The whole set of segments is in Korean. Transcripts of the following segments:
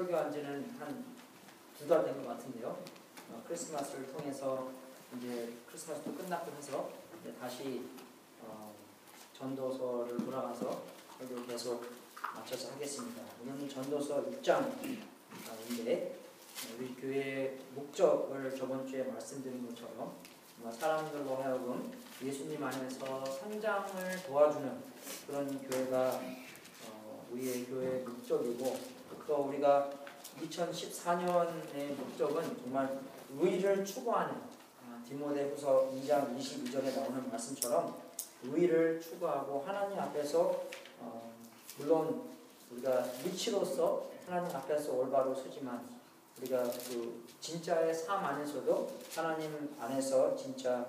설교한 지는 한 2달 된 것 같은데요. 크리스마스를 통해서 이제 크리스마스도 끝났고 해서 이제 다시 전도서를 돌아가서 설교를 계속 마쳐서 하겠습니다. 오늘은 전도서 6장인데 우리 교회의 목적을 저번 주에 말씀드린 것처럼 사람들로 하여금 예수님 안에서 성장을 도와주는 그런 교회가 우리의 교회의 목적이고, 또 우리가 2014년의 목적은 정말 의를 추구하는 디모데후서 2장 22절에 나오는 말씀처럼 의를 추구하고 하나님 앞에서 물론 우리가 리치로서 하나님 앞에서 올바로 서지만 우리가 그 진짜의 삶 안에서도 하나님 안에서 진짜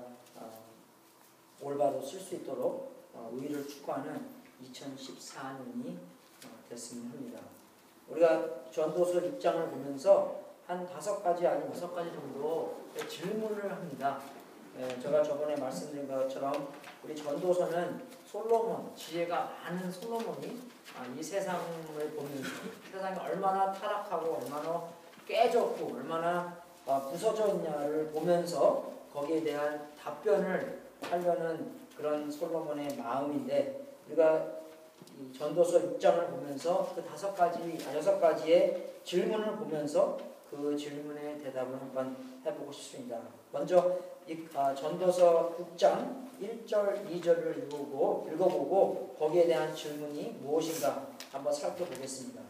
올바로 쓸 수 있도록 의를 추구하는 2014년이 됐으면 합니다. 우리가 전도서 6장을 보면서 한 5가지 아니면 6가지 정도 질문을 합니다. 제가 저번에 말씀드린 것처럼 우리 전도서는 솔로몬, 지혜가 많은 솔로몬이 이 세상을 보면서 세상이 얼마나 타락하고 얼마나 깨졌고 얼마나 부서져 있냐를 보면서 거기에 대한 답변을 하려는 그런 솔로몬의 마음인데, 우리가 이 전도서 6장을 보면서 그 6가지의 질문을 보면서 그 질문의 대답을 한번 해보고 싶습니다. 먼저 이 전도서 6장 1절, 2절을 읽어보고 거기에 대한 질문이 무엇인가 한번 살펴보겠습니다.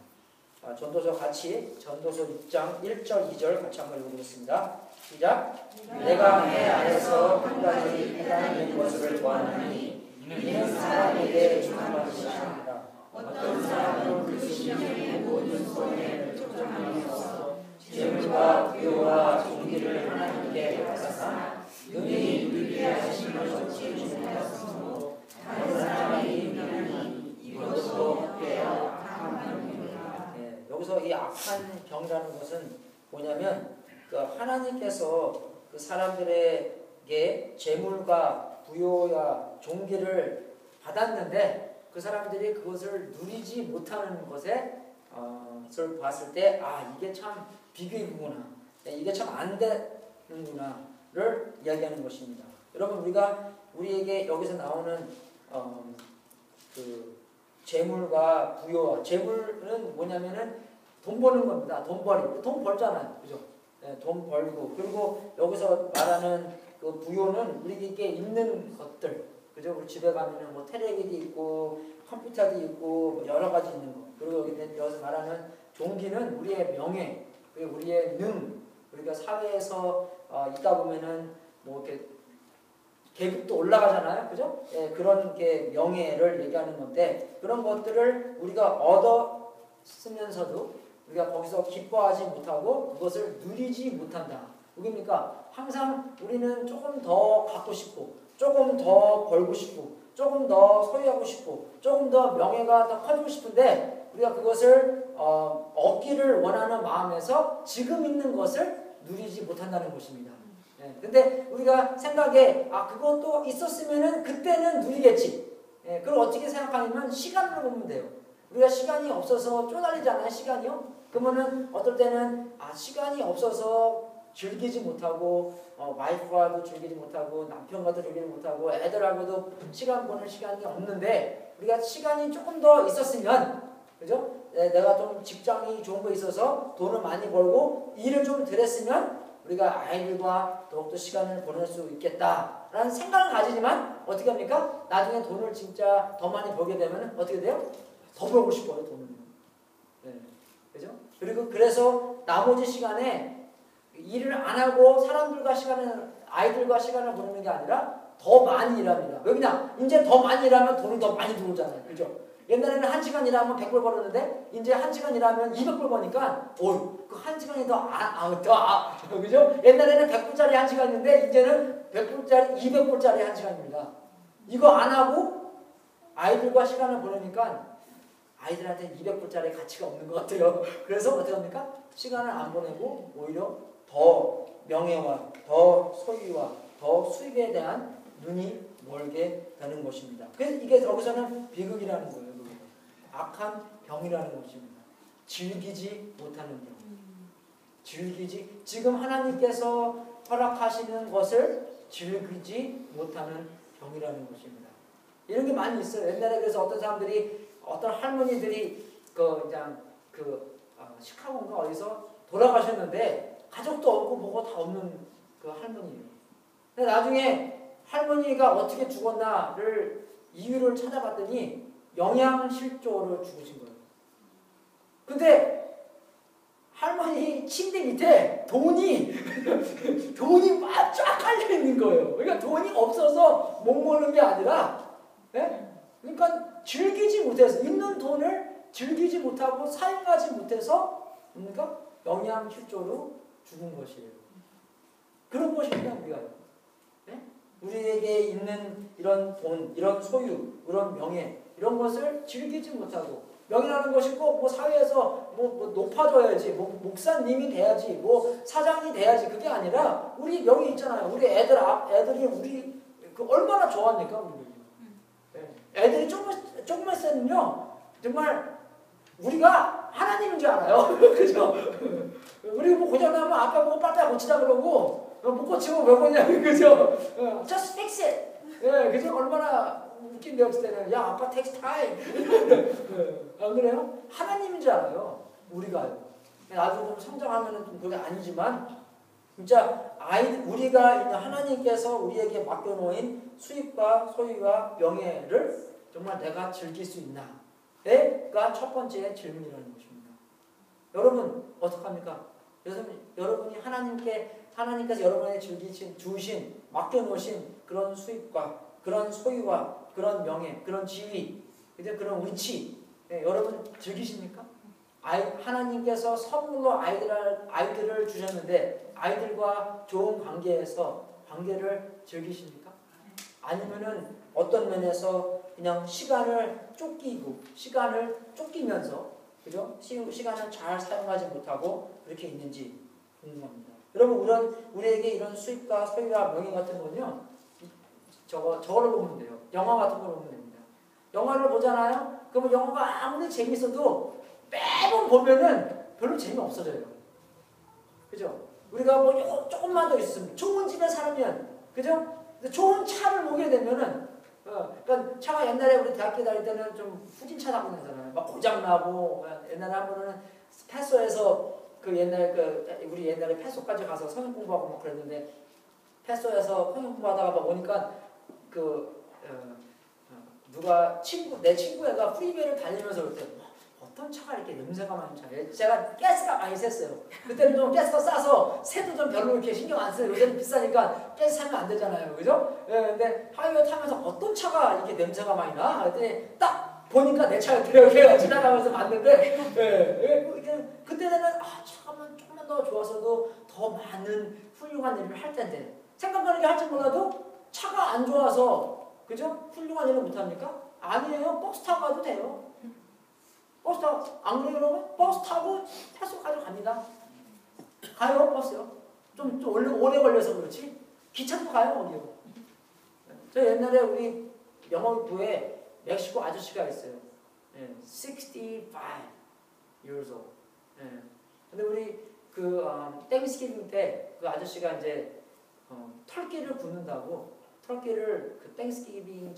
전도서 6장 1절, 2절 같이 한번 읽어보겠습니다. 시작! 내가 해 안에서 한 가지 해당되는 것을 보았나니 이는 사람에게 주는 것이 아니라 어떤 사람은 그 심령의 모든 소원을 쫓아가면서 재물과 부요와 존귀를 하나님께 받아사 능히 누리게 하시는 것이 주님이었으므로 다른 사람이 있느니 이것도 빼어 악한 병이라. 여기서 이 악한 병이라는 것은 뭐냐면 그 하나님께서 그 사람들에게 재물과 부요와 존귀를 받았는데 그 사람들이 그것을 누리지 못하는 것을 봤을 때 이게 참 비극이구나, 이게 참 안 되는구나를 이야기하는 것입니다. 여러분, 우리에게 여기서 나오는 그 재물과 부요와, 재물은 뭐냐면은 돈 버는 겁니다. 돈 벌잖아요, 그죠? 돈 벌고, 그리고 여기서 말하는 그 부요는 우리에게 있는 것들, 그죠? 우리 집에 가면은 뭐 테레비도 있고 컴퓨터도 있고 뭐 여러 가지 있는 거. 그리고 여기서 말하는 존귀는 우리의 명예, 그리고 우리의 우리가 사회에서 있다 보면은 뭐 이렇게 계급도 올라가잖아요, 그죠? 그런 게 명예를 얘기하는 건데, 그런 것들을 우리가 얻었으면서도 우리가 거기서 기뻐하지 못하고 그것을 누리지 못한다. 그러니까 항상 우리는 조금 더 갖고 싶고, 조금 더 벌고 싶고, 조금 더 소유하고 싶고, 조금 더 명예가 더 커지고 싶은데 우리가 그것을 얻기를 원하는 마음에서 지금 있는 것을 누리지 못한다는 것입니다. 근데 우리가 생각에 그것도 있었으면은 그때는 누리겠지. 그걸 어떻게 생각하냐면 시간으로 보면 돼요. 우리가 시간이 없어서 쪼달리잖아요, 시간이요. 그러면은 어떨 때는 시간이 없어서 즐기지 못하고 와이프와도 즐기지 못하고 남편과도 즐기지 못하고 애들하고도 시간 보낼 시간이 없는데, 우리가 시간이 조금 더 있었으면, 그죠? 내가 좀 직장이 좋은 거 있어서 돈을 많이 벌고 일을 좀 덜 했으면 우리가 아이들과 더욱더 시간을 보낼 수 있겠다라는 생각을 가지지만 어떻게 합니까? 나중에 돈을 진짜 더 많이 벌게 되면 어떻게 돼요? 더 벌고 싶어요, 돈을. 그죠? 그리고 그래서 나머지 시간에 일을 안 하고 아이들과 시간을 보내는 게 아니라 더 많이 일합니다. 왜냐? 이제 더 많이 일하면 돈이 더 많이 들어오잖아요, 그죠? 옛날에는 1시간 일하면 100불 벌었는데 이제 1시간 일하면 200불 버니까 그 1시간이 그죠? 옛날에는 100불짜리 1시간인데 이제는 100불짜리 200불짜리 1시간입니다. 이거 안 하고 아이들과 시간을 보내니까 아이들한테 200불짜리 가치가 없는 것 같아요. 그래서 어떻게 합니까? 시간을 안 보내고 오히려 더 명예와 더 소유와 더 수입에 대한 눈이 멀게 되는 것입니다. 그래서 이게 여기서는 비극이라는 거예요. 악한 병이라는 것입니다. 즐기지 못하는 병. 지금 하나님께서 허락하시는 것을 즐기지 못하는 병이라는 것입니다. 이런 게 많이 있어요. 옛날에 그래서 어떤 사람들이, 어떤 할머니들이 시카고인가 어디서 돌아가셨는데 가족도 없고 뭐고 다 없는 그 할머니예요. 근데 나중에 할머니가 어떻게 죽었나를 이유를 찾아봤더니 영양실조로 죽으신 거예요. 근데 할머니 침대 밑에 돈이 막 쫙 깔려 있는 거예요. 그러니까 돈이 없어서 못 모는 게 아니라, 네? 그러니까 즐기지 못해서, 있는 돈을 즐기지 못하고 사용하지 못해서, 그러니까 영양실조로 죽은 것이에요. 그런 것입니다, 우리가. 네? 우리에게 있는 이런 돈, 이런 소유, 이런 명예, 이런 것을 즐기지 못하고, 명예라는 것이 꼭 뭐 사회에서 뭐 높아져야지, 뭐 목사님이 돼야지, 뭐 사장이 돼야지, 그게 아니라 우리 여기 있잖아요. 우리 애들이 우리 얼마나 좋아합니까, 우리. 애들이 조금만 있으면요 정말 우리가 하나님인 줄 알아요. 그죠? 우리 뭐 고장나면 아빠 보고 빨리 고치자 그러고, 못 고치면 왜 고냐고, 그죠? Just fix it. 예, 그죠? 얼마나 웃긴데, 어쩔 때는. 야, 아빠 takes time. 안 그래요? 하나님인 줄 알아요. 우리가요. 나도 좀 성장하면은 좀 그게 아니지만, 진짜 우리가 하나님께서 우리에게 맡겨놓은 수입과 소유와 명예를 정말 내가 즐길 수 있나?가 첫 번째 질문이라는 것입니다. 여러분 어떡합니까? 여러분이 하나님께서 여러분에게 주신 맡겨놓으신 그런 수입과 그런 소유와 그런 명예, 그런 지위, 그런 위치, 여러분 즐기십니까? 하나님께서 선물로 아이들을 주셨는데 아이들과 좋은 관계를 즐기십니까? 아니면은 어떤 면에서 그냥 시간을 쫓기면서, 그죠? 시간을 잘 사용하지 못하고 그렇게 있는지 궁금합니다. 여러분, 우리에게 이런 수입과 소유와 명예 같은 건요, 저거를 보면 돼요. 영화 같은 걸 보면 됩니다. 영화를 보잖아요? 그러면 영화가 아무리 재밌어도 매번 보면은 별로 재미없어져요. 그죠? 우리가 뭐 조금만 더 있으면, 좋은 집에 살면, 그죠? 좋은 차를 보게 되면은, 그러니까 차가 옛날에 우리 대학교 다닐 때는 좀 후진 차 타고 다니잖아요. 막 고장나고, 옛날에 한 번은 패소에서 우리 옛날에 패소까지 가서 성형 공부하고 막 그랬는데, 패소에서 성형 공부하다가 막 오니까 내 친구애가 프리웨이를 달리면서 그랬대요. 어떤 차가 이렇게 냄새가 많은 차예요? 제가 가스가 많이 셌어요. 그때는 좀 가스가 싸서 새도 좀 별로 이렇게 신경 안 써요. 요새는 비싸니까 가스 사면 안 되잖아요. 그죠? 근데 하이웨이 타면서 어떤 차가 이렇게 냄새가 많이 나? 그랬더니 딱 보니까 내 차였대요. 걔가 지나가면서 봤는데, 그때는 차가 조금만 더 좋아서도 더 많은 훌륭한 일을 할 텐데, 생각하는 게 할지 몰라도 차가 안 좋아서, 그죠? 훌륭한 일을 못합니까? 아니에요. 버스 타고 가도 돼요. 버스 타고, 안 그래요, 여러분? 버스 타고 패소까지 갑니다. 가요, 버스요. 좀 오래 걸려서 그렇지. 기차도 가요, 어디요. 저 옛날에 우리 영어부에 멕시코 아저씨가 있어요. 65 years old. 근데 우리 땡스기빙 때 그 아저씨가 이제 터키를 굽는다고, 터키를 그 땡스기빙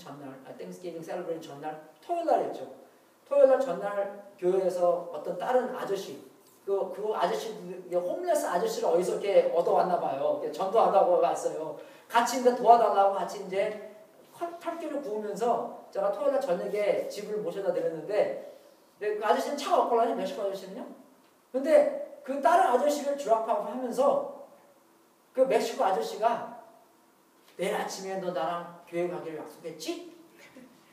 셀러브레이션 전날 토요일 날 했죠. 토요일 날 전날 교회에서 어떤 다른 아저씨, 그 아저씨, 홈레스 아저씨를 어디서 이렇게 얻어왔나 봐요. 전도하다고 왔어요. 같이 이제 도와달라고 같이 이제 터키를 구우면서 제가 토요일 날 저녁에 집을 모셔다 드렸는데, 그 아저씨는 차가 없거든요, 멕시코 아저씨는요. 근데 그 다른 아저씨를 주락하고 하면서 그 멕시코 아저씨가 내일 아침에 너 나랑 교회 가기로 약속했지?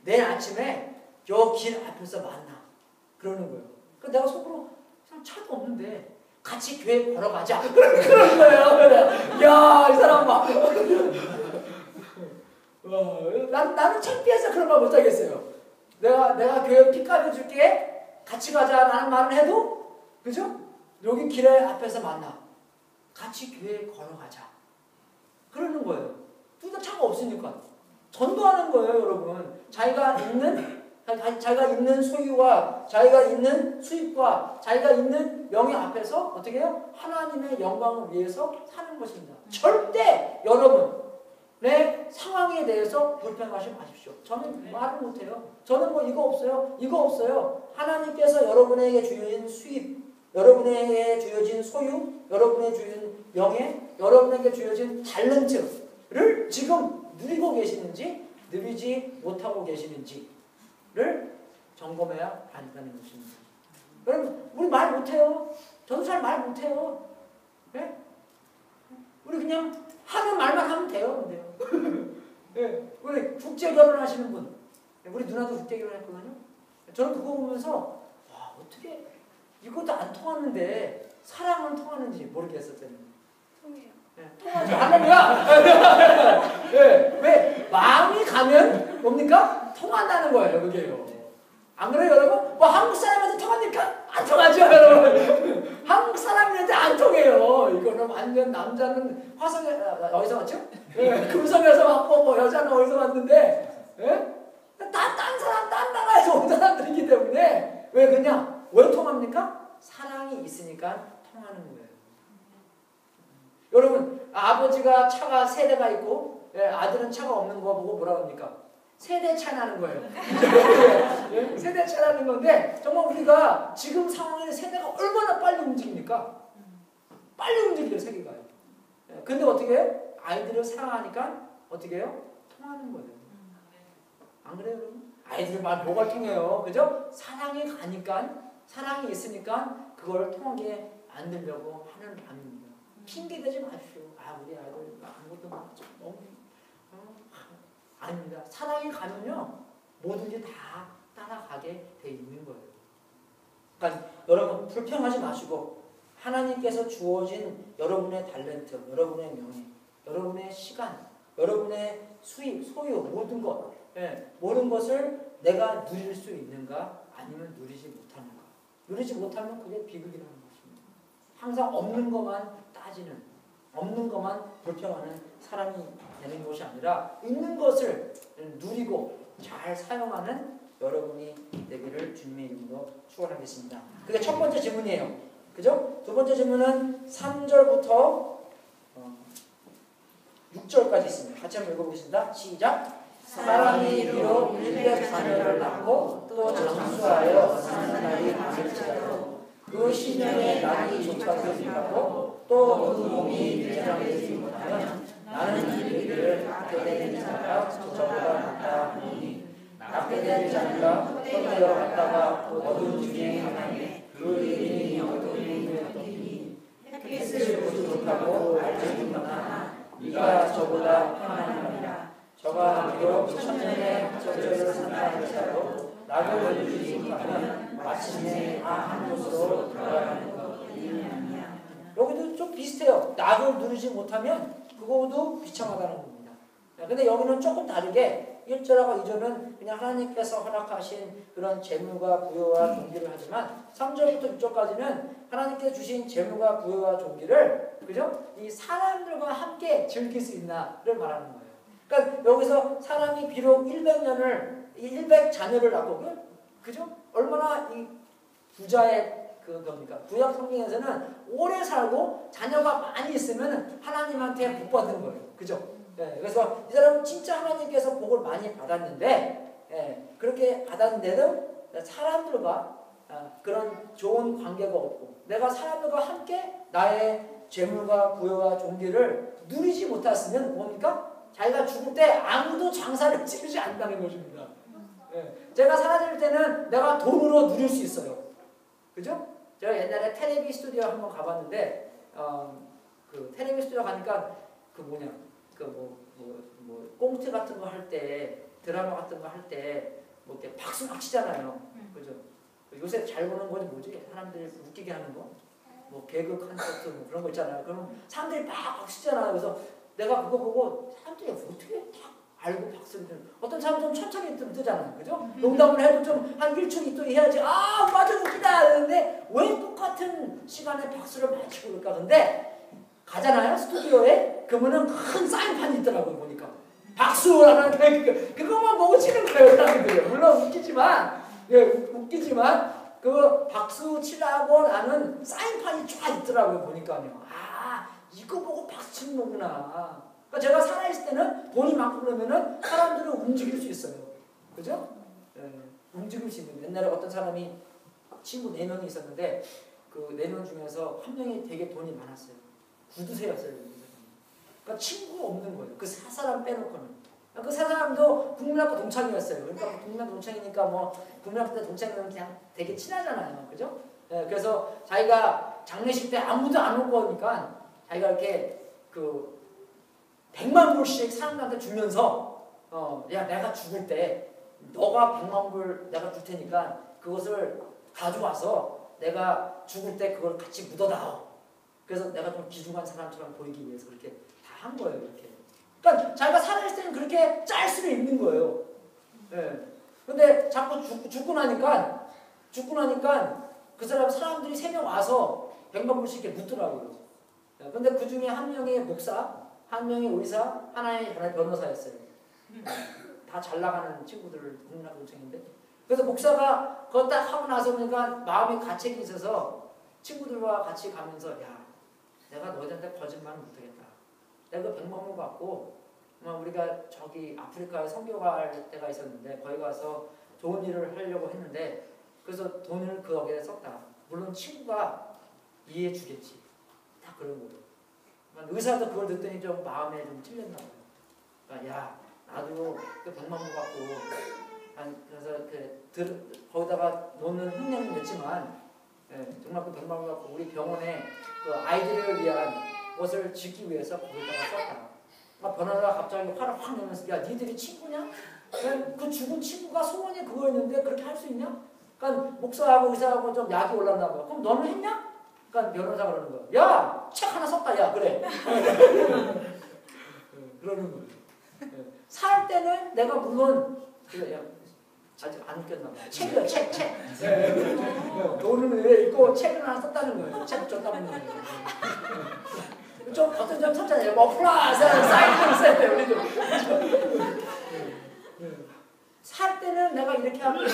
내일 아침에 요 길 앞에서 만나. 그러는 거예요. 그 내가 속으로 그냥 차도 없는데 같이 교회 걸어가자. 그러는 거예요. 야, 이 사람 막. 나는 창피해서 그런 말 못하겠어요. 내가 교회 픽업해 줄게. 같이 가자라는 말을 해도, 그죠? 여기 길에 앞에서 만나. 같이 교회 걸어가자. 그러는 거예요. 둘 다 차가 없으니까. 전도하는 거예요, 여러분. 자기가 있는 자기가 있는 소유와 자기가 있는 수입과 자기가 있는 명예 앞에서 어떻게 해요? 하나님의 영광을 위해서 사는 것입니다. 절대 여러분의 상황에 대해서 불평하지 마십시오. 저는 말을 못해요. 저는 뭐 이거 없어요. 이거 없어요. 하나님께서 여러분에게 주어진 수입, 여러분에게 주어진 소유, 여러분에게 주어진 명예, 여러분에게 주어진 탤런트를 지금 누리고 계시는지 누리지 못하고 계시는지를 점검해야 한다는 것입니다. 여러분, 우리 말 못해요. 저도 잘 말 못해요. 네? 우리 그냥 하는 말만 하면 돼요. 네. 우리 국제 결혼하시는 분, 우리 누나도 국제 결혼했거든요. 저는 그거 보면서 와, 어떻게 이것도 안 통하는데 사랑은 통하는지 모르겠었어요. 통해요. 네, 통하죠. 할렐루야. 네, 왜 마음이 가면 뭡니까? 통한다는 거예요. 그게요. 안 그래요, 여러분? 뭐 한국 사람한테 통합니까? 안 통하죠, 여러분. 한국 사람한테 안 통해요. 이거는 완전 남자는 화성에 어디서 왔죠? 네, 금성에서 왔고 뭐 여자는 어디서 왔는데, 네? 딴 사람, 딴 나라에서 온 사람들이기 때문에 왜 그냥 왜 통합니까? 사랑이 있으니까 통하는 거예요. 여러분, 아버지가 차가 세 대가 있고 아들은 차가 없는 거 보고 뭐라 합니까? 세대 차나는 거예요. 세대 차라는 건데 정말 우리가 지금 상황에 세대가 얼마나 빨리 움직입니까? 빨리 움직여요, 세계가요. 근데 어떻게 해요? 아이들을 사랑하니까 어떻게 해요? 통하는 거예요. 안 그래요, 여러분? 아이들 말 뭐가 통해요? 그죠? 사랑이 가니까, 사랑이 있으니까 그걸 통하게 만들려고 하는 밤입니다. 핑계 대지 마십시오. 아, 우리 아이들 아무것도 너무 아닙니다. 사랑이 가면요 뭐든지 다 따라가게 돼 있는 거예요. 그러니까 여러분 불평하지 마시고 하나님께서 주어진 여러분의 탤런트, 여러분의 명예, 여러분의 시간, 여러분의 수입, 소유, 모든 것, 모든 것을 내가 누릴 수 있는가 아니면 누리지 못하는가. 누리지 못하면 그게 비극이라는 것입니다. 항상 없는 것만 따지는, 없는 것만 불평하는 사람이 되는 것이 아니라 있는 것을 누리고 잘 사용하는 여러분이 되기를 주님의 이름으로 축원하겠습니다. 그게 첫 번째 질문이에요. 그죠? 두 번째 질문은 3절부터 6절까지 있습니다. 같이 한번 읽어보겠습니다. 시작! 사람이 비록 100자녀를 낳고 또 장수하여 사는 날이 많을지라도 그 시년에 낙이 좁아지지 못하고 또 몸이 밀장되지 못하면 나는 이르기를 낳게 된 자가 저보다 낫다 하니 낳게 된 자가 헛되어 갔다가 어두운 중에 하나니 그 이름이 어둠이니 햇빛을 보지 못하고 알지 못하나 네가 저보다 편안하니라. 저가 비록 천년의 저절을 산다 할지라도 낙을 누리지 못하면 마침내 한 곳으로 돌아가는 것뿐이 아니야. 여기도 좀 비슷해요. 낙을 누리지 못하면 그거도 비참하다는 겁니다. 근데 여기는 조금 다르게 1절하고 2절은 그냥 하나님께서 허락하신 그런 재물과 부여와 종기를 하지만 3절부터 6절까지는 하나님께서 주신 재물과 부여와 종기를 그죠? 이 사람들과 함께 즐길 수 있나를 말하는 거예요. 그러니까 여기서 사람이 비록 100자녀를 낳고 그죠? 얼마나 이 부자의 겁니까? 구약 성경에서는 오래 살고 자녀가 많이 있으면 하나님한테 복 받는 거예요. 그죠? 네, 그래서 이 사람은 진짜 하나님께서 복을 많이 받았는데, 그렇게 받았는데도 사람들과 그런 좋은 관계가 없고, 내가 사람들과 함께 나의 재물과 부여와 종기를 누리지 못했으면 뭡니까? 자기가 죽을 때 아무도 장사를 지르지 않는다는 것입니다. 제가 사라질 때는 내가 돈으로 누릴 수 있어요. 그죠? 제가 옛날에 텔레비 스튜디오 한번 가봤는데, 그 텔레비 스튜디오 가니까 꽁트 같은 거 할 때, 드라마 같은 거 할 때, 뭐 이렇게 박수 막 치잖아요. 그죠? 요새 잘 보는 거지 뭐지? 사람들이 웃기게 하는 거? 뭐 개그 콘서트 뭐 그런 거 있잖아요. 그럼 사람들이 막 박수 치잖아요. 그래서 내가 그거 보고 사람들이 어떻게 다 알고 박수를 치는 어떤 사람은 좀 천천히 뜨잖아요. 그죠? 농담을 해도 좀 한 1초 있더 해야지. 아, 맞아, 웃기다. 하는데 왜 똑같은 시간에 박수를 많이 치고 그럴까? 근데 가잖아요. 스튜디오에. 그러면은 큰 사인판이 있더라고요. 보니까. 박수라는 그것만 보고 치는 거예요, 사람들이. 물론 웃기지만, 그 박수 치라고 나는 사인판이 쫙 있더라고요, 보니까요. 아, 이거 보고 박수 치는 거구나. 그러니까 제가 살아있을 때는 돈이 많고 그러면은 사람들을 움직일 수 있어요. 그죠? 움직일 수 있는. 옛날에 어떤 사람이 친구 4명이 있었는데 그 4명 중에서 한 명이 되게 돈이 많았어요. 구두쇠였어요. 그러니까 친구가 없는 거예요. 그 4사람 빼놓고는. 그 4사람도 국민학교 동창이었어요. 그러니까 국민학교 동창이니까 뭐 국민학교 때 동창이면 그냥 되게 친하잖아요. 그죠? 그래서 자기가 장례식 때 아무도 안 올 거니까 자기가 이렇게 그 100만 불씩 사람들한테 주면서 야, 내가 죽을 때 너가 100만 불 내가 줄 테니까 그것을 가져와서 내가 죽을 때 그걸 같이 묻어다오. 그래서 내가 좀 귀중한 사람처럼 보이기 위해서 그렇게 다 한 거예요. 이렇게. 그러니까 자기가 살아있을 때는 그렇게 짤 수는 있는 거예요. 근데 자꾸 죽고 나니까 그 사람들이 3명 와서 100만 불씩 이렇게 묻더라고요. 근데 그 중에 한 명이 목사, 한 명이 의사, 하나의 변호사였어요. 다 잘 나가는 친구들 국민학교 동창인데. 그래서 목사가 그거 딱 하고 나서 보니까 마음이 가책이 있어서 친구들과 같이 가면서 야, 내가 너희한테 거짓말 못하겠다. 내가 100만 불 갖고 우리가 저기 아프리카에 선교 갈 때가 있었는데 거기 가서 좋은 일을 하려고 했는데 그래서 돈을 거기에 썼다. 물론 친구가 이해해 주겠지. 다 그런 거예요. 의사도 그걸 듣더니 좀 마음에 좀 찔렸나 봐요. 그러니까 야, 나도 그 100만 불 갖고 그래서 거기다가 놓는 흉내는 냈지만 정말 그 100만 불 갖고 우리 병원에 그 아이들을 위한 것을 짓기 위해서 거기다가 썼다. 변호사가 갑자기 화를 확 내면서 야, 니들이 친구냐? 그 죽은 친구가 소원이 그거였는데 그렇게 할 수 있냐? 그러니까 목사하고 의사하고 좀 약이 올랐나 봐. 그럼 너는 했냐? 그러니까 변호사가 그러는 거야. 야, 책 하나 썼다. 야, 그래. 그러는 거예요. 살 때는 내가 물론 야, 아직 안 웃겼나 봐. 책이야, 책. 돈을 왜 읽고 책을 하나 썼다는 거예요. 책 줬다는 거예요. 좀 어떤 점 쳤잖아요. 뭐 플러스 사인을 써야 돼요. 우리도. 살 때는 내가 이렇게 하면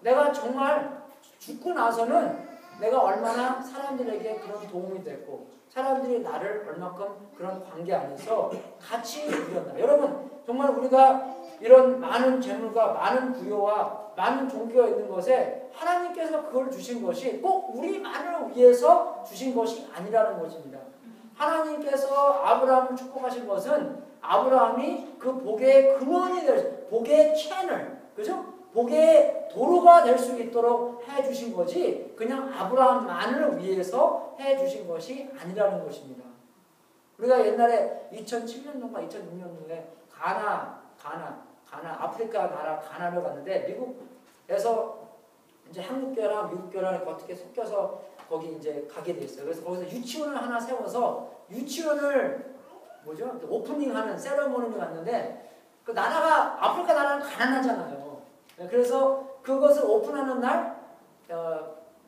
내가 정말 죽고 나서는 내가 얼마나 사람들에게 그런 도움이 됐고 사람들이 나를 얼마큼 그런 관계 안에서 같이 누렸나. 여러분 정말 우리가 이런 많은 재물과 많은 부여와 많은 종교가 있는 것에 하나님께서 그걸 주신 것이 꼭 우리만을 위해서 주신 것이 아니라는 것입니다. 하나님께서 아브라함을 축복하신 것은 아브라함이 그 복의 근원이 될, 복의 채널, 그죠? 복의 도로가 될 수 있도록 해주신 거지 그냥 아브라함만을 위해서 해주신 것이 아니라는 것입니다. 우리가 옛날에 2007년도인가 2006년도에 가나 아프리카 나라 가나를 갔는데 미국에서 이제 한국교회랑 미국교회랑 어떻게 섞여서 거기 이제 가게 됐어요. 그래서 거기서 유치원을 하나 세워서 유치원을 오프닝하는 세레모니를 갔는데 그 나라가 아프리카 나라는 가난하잖아요. 그래서 그것을 오픈하는 날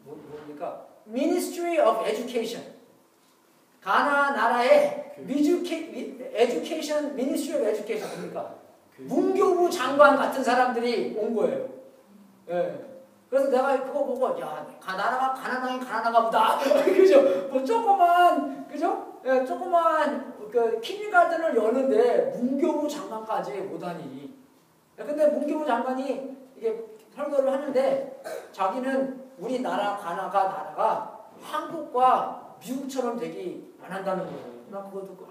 뭡니까? Ministry of Education. 가나 나라의 Education Ministry of Education 뭡니까? 문교부 장관 같은 사람들이 온 거예요. 그래서 내가 그거 보고 야, 나라가 가난하긴 가난한가 보다. 그죠? 뭐 조그만 그 킨들가든을 여는데 문교부 장관까지 오다니. 근데 문교부 장관이 이게 설교를 하는데 자기는 우리나라 나라가 한국과 미국처럼 되기 원한다는 거예요. 나 그거 듣고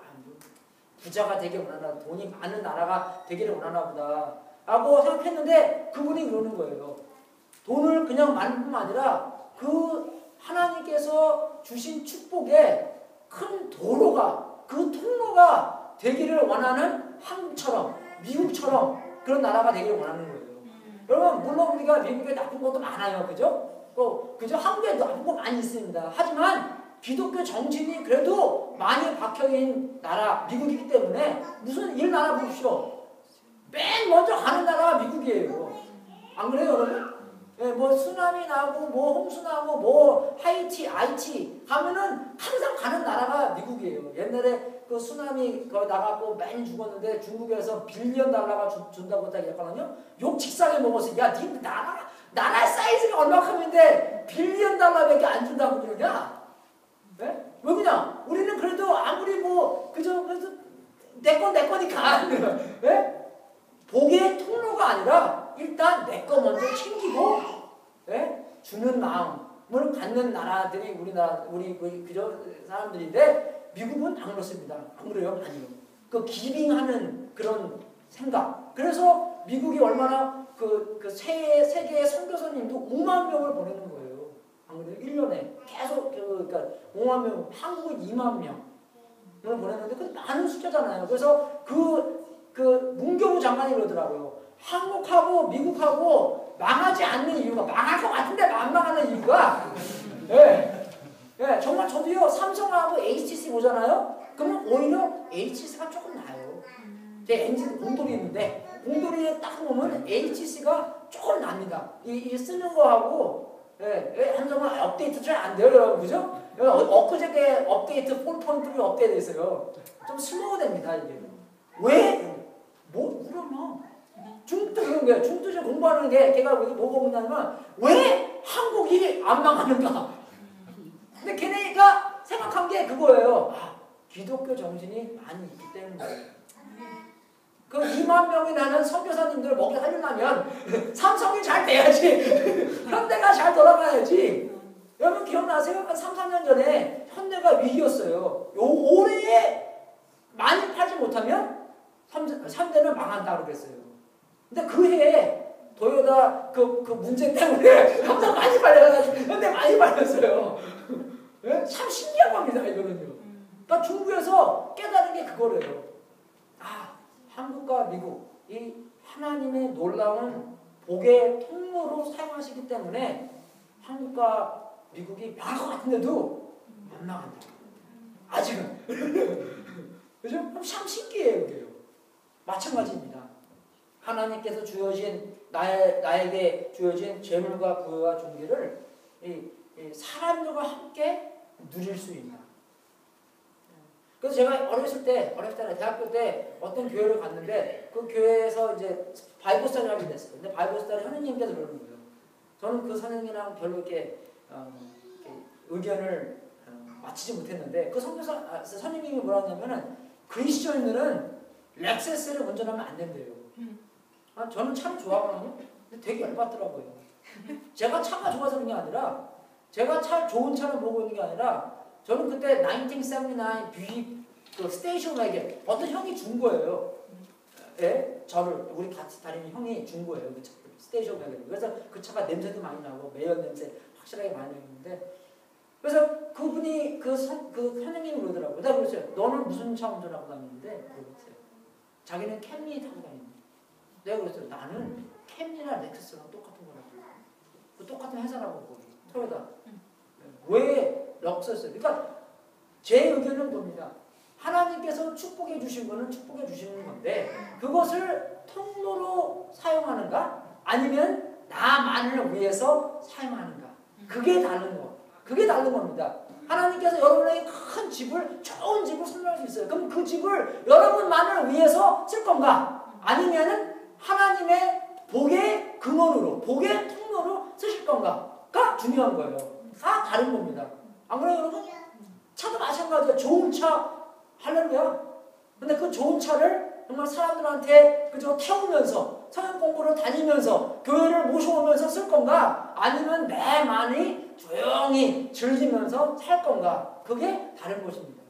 부자가 되기 원하나, 돈이 많은 나라가 되기를 원하나 보다 라고 생각했는데 그분이 그러는 거예요. 돈을 그냥 많은 뿐만 아니라 그 하나님께서 주신 축복에 큰 도로가, 그 통로가 되기를 원하는 한국처럼 미국처럼 그런 나라가 되기를 원하는 거예요. 여러분 물론 우리가 미국에 나쁜 것도 많아요. 그죠? 그죠? 한국에 나쁜 거 많이 있습니다. 하지만 기독교 정신이 그래도 많이 박혀있는 나라 미국이기 때문에 무슨 일 나라 보십시오. 맨 먼저 가는 나라가 미국이에요. 안 그래요 여러분? 뭐 쓰나미 나고 뭐 홍수 나고 뭐 하이티 IT 가면은 항상 가는 나라가 미국이에요. 옛날에 그 쓰나미 거기 나가고 많이 죽었는데 중국에서 빌리언 달러가 준다고 했거든요. 욕 직사게 먹었어요. 야, 니 나라 사이즈가 얼마큼인데 빌리언 달러밖에 안 준다고 그러냐? 네? 왜 그냥 우리는 그래도 아무리 뭐 그저 그래도 내 거니까 네? 복의 통로가 아니라 일단 내 거 먼저 챙기고 네? 주는 마음을 갖는 나라들이 우리 그저 사람들인데 미국은 안 그렇습니다. 안 그래요? 아니요. 그 기빙하는 그런 생각. 그래서 미국이 얼마나 그 세계의 선교사님도 5만 명을 보내는 거예요. 안 그래요? 1년에 계속 그러니까 5만 명, 한국은 2만 명을 보냈는데 그 많은 숫자잖아요. 그래서 그 문교부 장관이 그러더라고요. 한국하고 미국하고 망하지 않는 이유가 망할 것 같은데 안 망하는 이유가 예, 정말 저도요 삼성하고 HTC 보잖아요. 그러면 오히려 HTC가 조금 나아요. 제 엔진 공돌이 있는데 공돌이에 딱 보면 HTC가 조금 납니다. 이 쓰는 거하고 삼성은 업데이트 잘 안 돼요, 여러분 그죠? 엊그저께 업데이트 4.3 업데이트 됐어요. 좀 슬로우 됩니다 이게. 왜? 뭐 그러면 중도 그런 거예요. 중도시 공부하는 게 걔가 뭐가 온다면 왜 한국이 안 망하는가? 근데 걔네가 생각한 게 그거예요. 기독교 정신이 많이 있기 때문에. 그 2만 명이 나는 선교사님들을 먹게 하려면 삼성이 잘 돼야지. 현대가 잘 돌아가야지. 여러분 기억나세요? 한 3, 4년 전에 현대가 위기였어요. 올해에 많이 팔지 못하면 3대는 망한다고 그랬어요. 근데 그 해에 도요타 그 문제 때문에 삼성 많이 팔려가지고 현대 많이 팔렸어요. 참 신기한 겁니다, 이거는요. 그러니까 중국에서 깨달은 게 그거래요. 한국과 미국, 이 하나님의 놀라운 복의 통로로 사용하시기 때문에 한국과 미국이 망할 것 같은데도 안 망한다. 아직은. 그죠? 참 신기해요, 이게요. 마찬가지입니다. 하나님께서 주어진 나에게 주어진 재물과 부와 존귀를 이 사람들과 함께 누릴 수 있나. 그래서 제가 어렸을 때 대학교 때 어떤 교회를 갔는데 그 교회에서 이제 바이블 스터디를 하게 됐어요. 근데 바이블 스터디 선생님께서 그러는 거예요. 저는 그 선생님이랑 별로 이렇게 의견을 맞추지 못했는데 그 선생님이 뭐라고 하냐면은 그리스도인들은 렉세스를 운전하면 안 된대요. 저는 차를 좋아하거든요. 근데 되게 열받더라고요. 제가 차가 좋아서 그런 게 아니라 제가 좋은 차를 보고 있는 게 아니라 저는 그때 1979 뷔익 그 스테이션 와겐 어떤 형이 준 거예요. 저를 우리 같이 다니는 형이 준 거예요. 그 스테이션 와겐. 그래서 그 차가 냄새도 많이 나고 매연 냄새 확실하게 많이 나는데 그래서 그분이 그 선생님이 그러더라고요. 내가 그랬어요. 너는 무슨 차 운전하고 다니는데? 그랬어요. 자기는 캠리 타고 다니는데. 내가 그랬어요. 나는 캠리나 렉서스랑 똑같은 거라고. 그 똑같은 회사라고 거기. 토요타. 왜 럭서스? 그러니까 제 의견은 뭡니다. 하나님께서 축복해 주신 거는 축복해 주시는 건데 그것을 통로로 사용하는가? 아니면 나만을 위해서 사용하는가? 그게 다른 거. 그게 다른 겁니다. 하나님께서 여러분에게 큰 집을, 좋은 집을 선물할 수 있어요. 그럼 그 집을 여러분만을 위해서 쓸 건가? 아니면은 하나님의 복의 근원으로, 복의 통로로 쓰실 건가가 중요한 거예요. 다 다른 겁니다. 안 그래요, 여러분? 차도 마찬가지야. 좋은 차 할렐루야. 근데 그 좋은 차를 정말 사람들한테 그저 태우면서 성경 공부를 다니면서 교회를 모셔오면서 쓸 건가? 아니면 내만이 조용히 즐기면서 살 건가? 그게 다른 것입니다.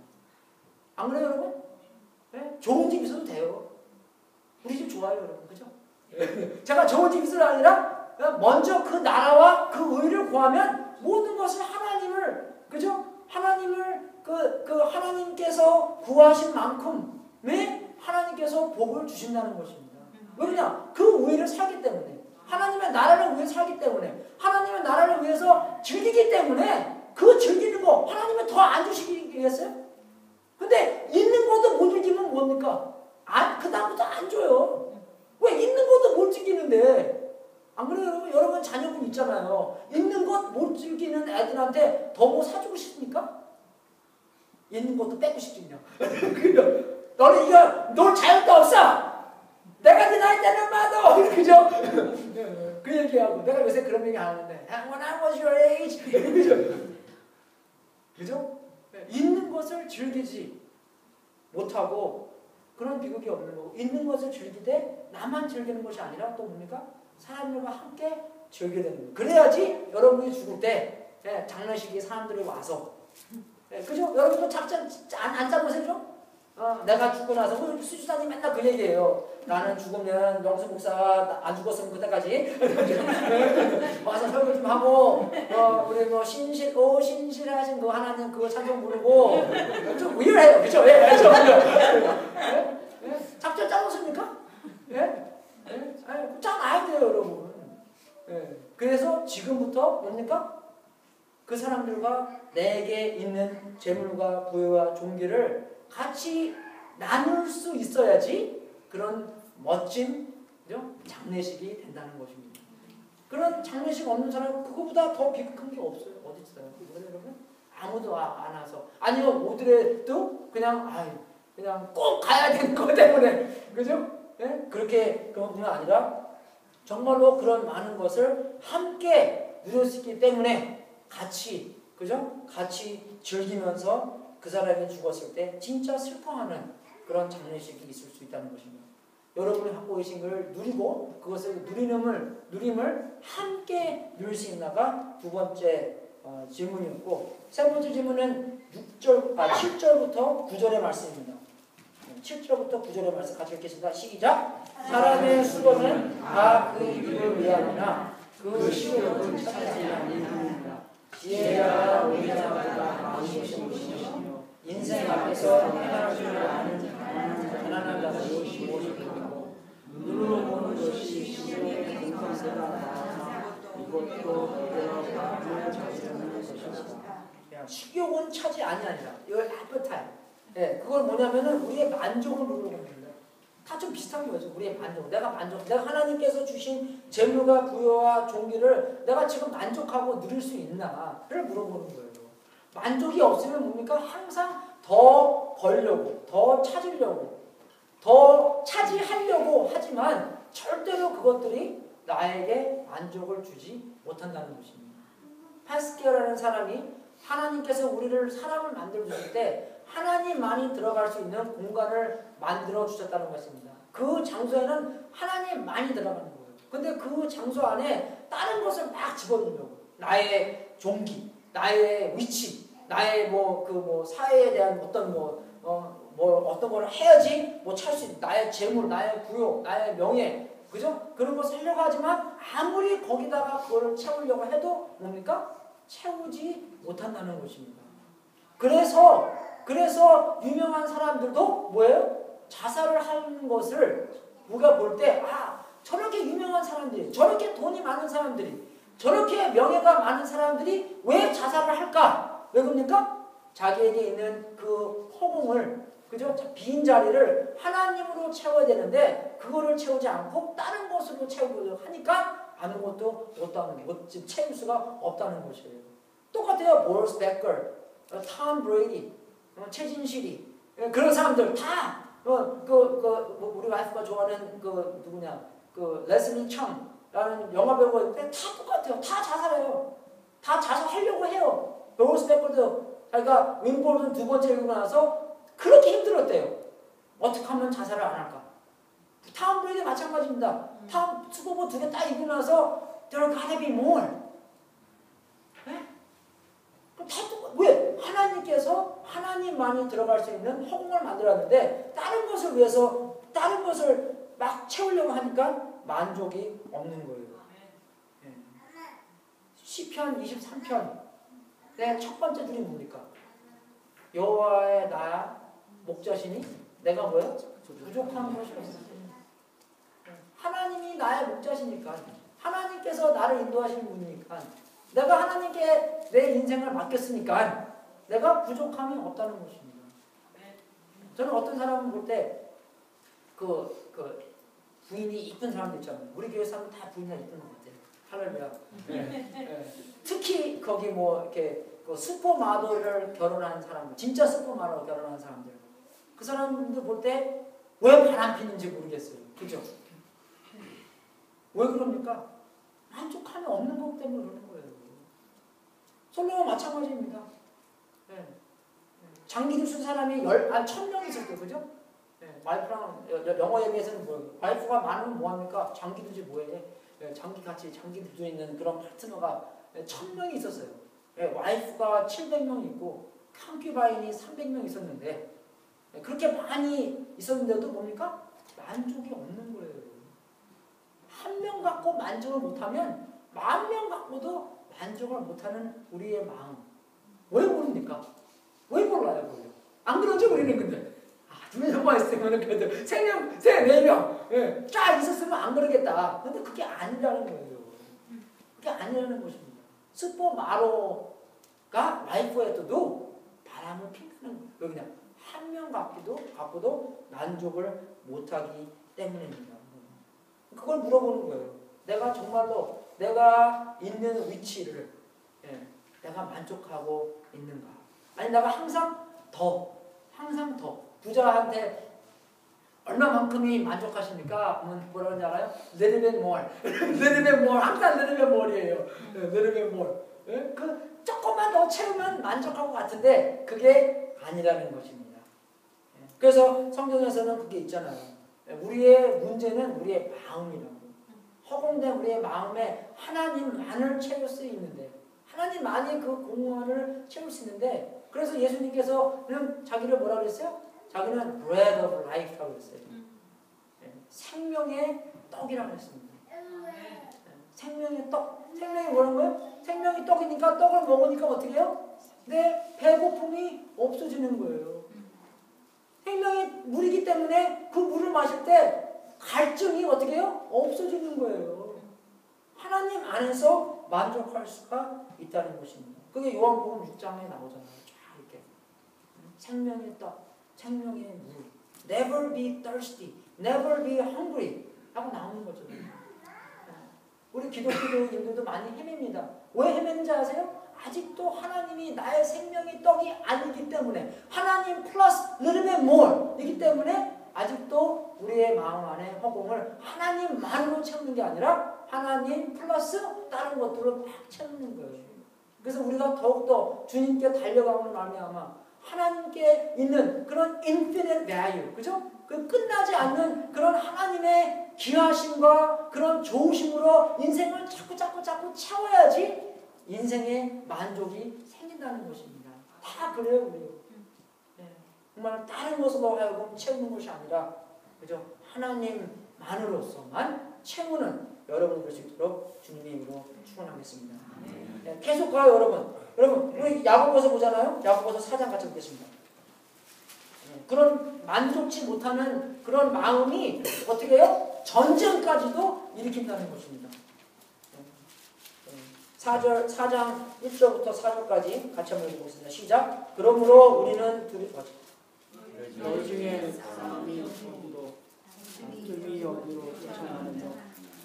안 그래요, 여러분? 네? 좋은 집 있어도 돼요. 우리 집 좋아요, 여러분. 그죠? 제가 좋은 집 있을 아니라 먼저 그 나라와 그 의를 구하면 모든 것을 하나님을, 그죠? 하나님을 그 하나님께서 구하신 만큼의 하나님께서 복을 주신다는 것입니다. 왜냐? 그 의를 살기 때문에, 하나님의 나라를 위해 살기 때문에, 하나님의 나라를 위해서 즐기기 때문에 그 즐기는 거 하나님은 더 안 주시겠어요? 근데 있는 것도 못 즐기면 뭡니까? 그 다음부터 안 줘요. 왜 있는 것도 못 즐기는데? 안 그래요, 여러분? 여러분 자녀분 있잖아요. 있는 것 못 즐기는 애들한테 더 뭐 사주고 싶습니까? 있는 것도 뺏고 싶지 그냥. 너는 이거 놀 자격도 없어. 내가 네 나이 때는 봐도 그죠? 그 얘기하고 내가 요새 그런 얘기 하는데 When I was your age 그죠? 있는 것을 즐기지 못하고 그런 비극이 없는 거고 있는 것을 즐기되 나만 즐기는 것이 아니라 또 뭡니까? 사람들과 함께 즐기게 되는 거예요. 그래야지 여러분이 죽을 때 장례식에 사람들이 와서 그죠? 여러분도 작전 안 짜보세요? 내가 죽고 나서 수지사님 맨날 그 얘기예요. 나는 죽으면 영수 목사 안 죽었으면 그때까지 와서 설교 좀 하고 우리 뭐 신실하신 그 하나님 그거 찬송 부르고 좀 위험해요, 그죠? 예, 그죠? 작전 짜놓습니까? 예? 짜놔야 돼요, 여러분. 예. 그래서 지금부터 뭡니까? 그 사람들과 내게 있는 재물과 부여와 종기를 같이 나눌 수 있어야지 그런 멋진 장례식이 된다는 것입니다. 그런 장례식 없는 사람은 그거보다 더 비극한 게 없어요. 어디 있어요? 여러분? 아무도 안 와서 아니면 오더라도 그냥 꼭 가야 되는 것 때문에 그죠? 예? 그렇게 그런 분이 아니라 정말로 그런 많은 것을 함께 누릴 수 있기 때문에 같이 그죠? 같이 즐기면서 그 사람이 죽었을 때 진짜 슬퍼하는 그런 장례식이 있을 수 있다는 것입니다. 여러분이 갖고 계신 걸 누리고 그것을 누림을 함께 누릴 수 있나가 두 번째 질문이었고 세 번째 질문은 7절부터 9절의 말씀입니다. 7절부터 9절의 말씀 같이 읽겠습니다. 시작! 사람의 수고는 다 그 일을 위하거나 그 시력은 찾지 않느니라. 지혜가 의자마다 마음이 심으시며 인생 앞에서 행할 줄 아는 가난한 자들이 무엇이고 눈으로 보는 것이 시력의 공평세가 나타나 이것도 그대로 마음을 자주하는 것이다. 식욕은 차지 아니하니라. 이거 appetite. 그걸 뭐냐면은 우리의 만족을 누르는 겁니다. 다 좀 비슷한 거죠. 우리의 만족. 내가 하나님께서 주신 재물과 부여와 종기를 내가 지금 만족하고 누릴 수 있나를 물어보는 거예요. 만족이 없으면 뭡니까? 항상 더 벌려고, 더 찾으려고, 더 차지하려고 하지만 절대로 그것들이 나에게 만족을 주지 못한다는 것입니다. 파스케어라는 사람이 하나님께서 우리를 사람을 만들어 주실 때 하나님만이 들어갈 수 있는 공간을 만들어 주셨다는 것입니다. 그 장소에는 하나님만이 들어가는 거예요. 근데 그 장소 안에 다른 것을 막 집어넣으려고 나의 종기, 나의 위치, 나의 사회에 대한 어떤 어떤 걸 해야지 찰 수 있는 나의 재물, 나의 부요, 나의 명예, 그죠? 그런 것을 하려고 하지만 아무리 거기다가 그거를 채우려고 해도 뭡니까? 채우지 못한다는 것입니다. 그래서 유명한 사람들도 뭐예요? 자살을 하는 것을 우리가 볼 때 저렇게 유명한 사람들이, 저렇게 돈이 많은 사람들이, 저렇게 명예가 많은 사람들이 왜 자살을 할까? 왜 그럽니까? 자기에게 있는 그 허공을, 그죠? 빈 자리를 하나님으로 채워야 되는데 그거를 채우지 않고 다른 것으로 채우려고 하니까 아무것도 채울 수가 없다는 것이에요. 똑같아요. 보러스 베커, 톰 브레이디, 최진실이 그런 사람들 다 우리 와이프가 좋아하는 레슬리 청라는 영화 배우가 있는데 다 똑같아요. 다 자살해요. 다 자살하려고 해요. 보러스 베커도 자기가 윈볼든 2번째 이기고 나서 그렇게 힘들었대요. 어떻게 하면 자살을 안 할까? 톰 브레이디 마찬가지입니다. 톰 슈퍼볼 2개 딱 이기고 나서 There gotta be more. 왜? 하나님께서 하나님만이 들어갈 수 있는 허공을 만들었는데 다른 것을 위해서 다른 것을 막 채우려고 하니까 만족이 없는 거예요. 시편 23편 첫 번째 줄이 뭡니까? 여호와의 나 목자시니 내가 뭐예요? 부족한 것이 없어. 하나님이 나의 목자시니까 하나님께서 나를 인도하시는 분이니까 내가 하나님께 내 인생을 맡겼으니까 내가 부족함이 없다는 것입니다. 저는 어떤 사람을 볼 때 부인이 이쁜 사람도 있잖아요. 우리 교회 사람은 다 부인이 이쁜 것 같아요. 할렐루야. 특히 거기 이렇게 그 슈퍼마더를 결혼한 사람들, 진짜 슈퍼마더 결혼한 사람들, 그 사람들 볼 때 왜 바람 피는지 모르겠어요. 그죠? 왜 그럽니까? 만족함이 없는 것 때문에 그러는 거예요. 솔로몬 마찬가지입니다. 네. 장기를 쓴 사람이 1000명이 있었대요. 그죠? 네. 와이프랑 영어 얘기에서는 뭐예요? 와이프가 많으면 뭐합니까? 장기두지 뭐해? 네. 장기같이 장기 두고 있는 그런 파트너가 1000명이 있었어요. 네. 와이프가 700명 있고 칸큐바인이 300명 있었는데 그렇게 많이 있었는데도 뭡니까? 만족이 없는 거예요. 한 명 갖고 만족을 못하면 10,000명 갖고도 만족을 못하는 우리의 마음. 왜 모릅니까? 왜 몰라요, 그래요? 안 그러죠, 우리는 근데. 아, 2명만 있으면 그래도 3명, 4명, 예, 쫙 있었으면 안 그러겠다. 근데 그게 아니라는 거예요. 그게 아니라는 것입니다. 슈퍼마로가 와이프였어도 바람을 핀다는 거예요. 왜 그냥 한 명 갖고도 만족을 못하기 때문입니다. 그걸 물어보는 거예요. 내가 정말로 내가 있는 위치를 내가 만족하고 있는가? 아니 내가 항상 더 부자한테 얼마만큼이 만족하십니까? 그러면 뭐라고 하는지 알아요? little bit more, little bit more, 항상 little bit more이에요. little bit more. 그 조금만 더 채우면 만족할 것 같은데 그게 아니라는 것입니다. 그래서 성경에서는 그게 있잖아요. 우리의 문제는 우리의 마음이라고. 허공된 우리의 마음에 하나님만을 채울 수 있는데 하나님만이 그 공허를 채울 수 있는데 그래서 예수님께서는 자기를 뭐라 그랬어요? 자기는 bread of life라고 그랬어요. 생명의 떡이라고 했습니다. 생명의 떡. 생명이 뭐라는 거예요? 생명이 떡이니까 떡을 먹으니까 어떻게 해요? 내 배고픔이 없어지는 거예요. 생명이 물이기 때문에 그 물을 마실 때 갈증이 어떻게 해요? 없어지는 거예요. 하나님 안에서 만족할 수가 있다는 것입니다. 그게 요한복음 6장에 나오잖아요. 쫙 이렇게. 생명의 떡, 생명의 물. Never be thirsty, never be hungry 하고 나오는 거죠. 우리 기독교인들도 많이 헤맵니다. 왜 헤매는지 아세요? 아직도 하나님이 나의 생명의 떡이 아니기 때문에 하나님 플러스 little bit more 이기 때문에 아직도 우리의 마음 안에 허공을 하나님만으로 채우는 게 아니라 하나님 플러스 다른 것들로 막 채우는 거예요. 그래서 우리가 더욱더 주님께 달려가는 말미암아 하나님께 있는 그런 infinite value, 그죠? 그 끝나지 않는 그런 하나님의 귀하심과 그런 좋으심으로 인생을 자꾸 채워야지 인생의 만족이 생긴다는 것입니다. 다 그래요, 우리. 정말 다른 것으로 하여금 채우는 것이 아니라, 그죠? 하나님만으로서만 채우는 여러분이 될 수 있도록 주님의 이름으로 축원하겠습니다. 계속 가요, 여러분. 여러분, 우리 야고보서 보잖아요. 야고보서 4장 같이 보겠습니다. 그런 만족치 못하는 그런 마음이 어떻게 해요? 전쟁까지도 일으킨다는 것입니다. 4장 1절부터 4절까지 같이 한번 읽어보겠습니다. 시작. 그러므로 우리는 너 중에 사람이 없어도 틈이 여기로 쫓아나며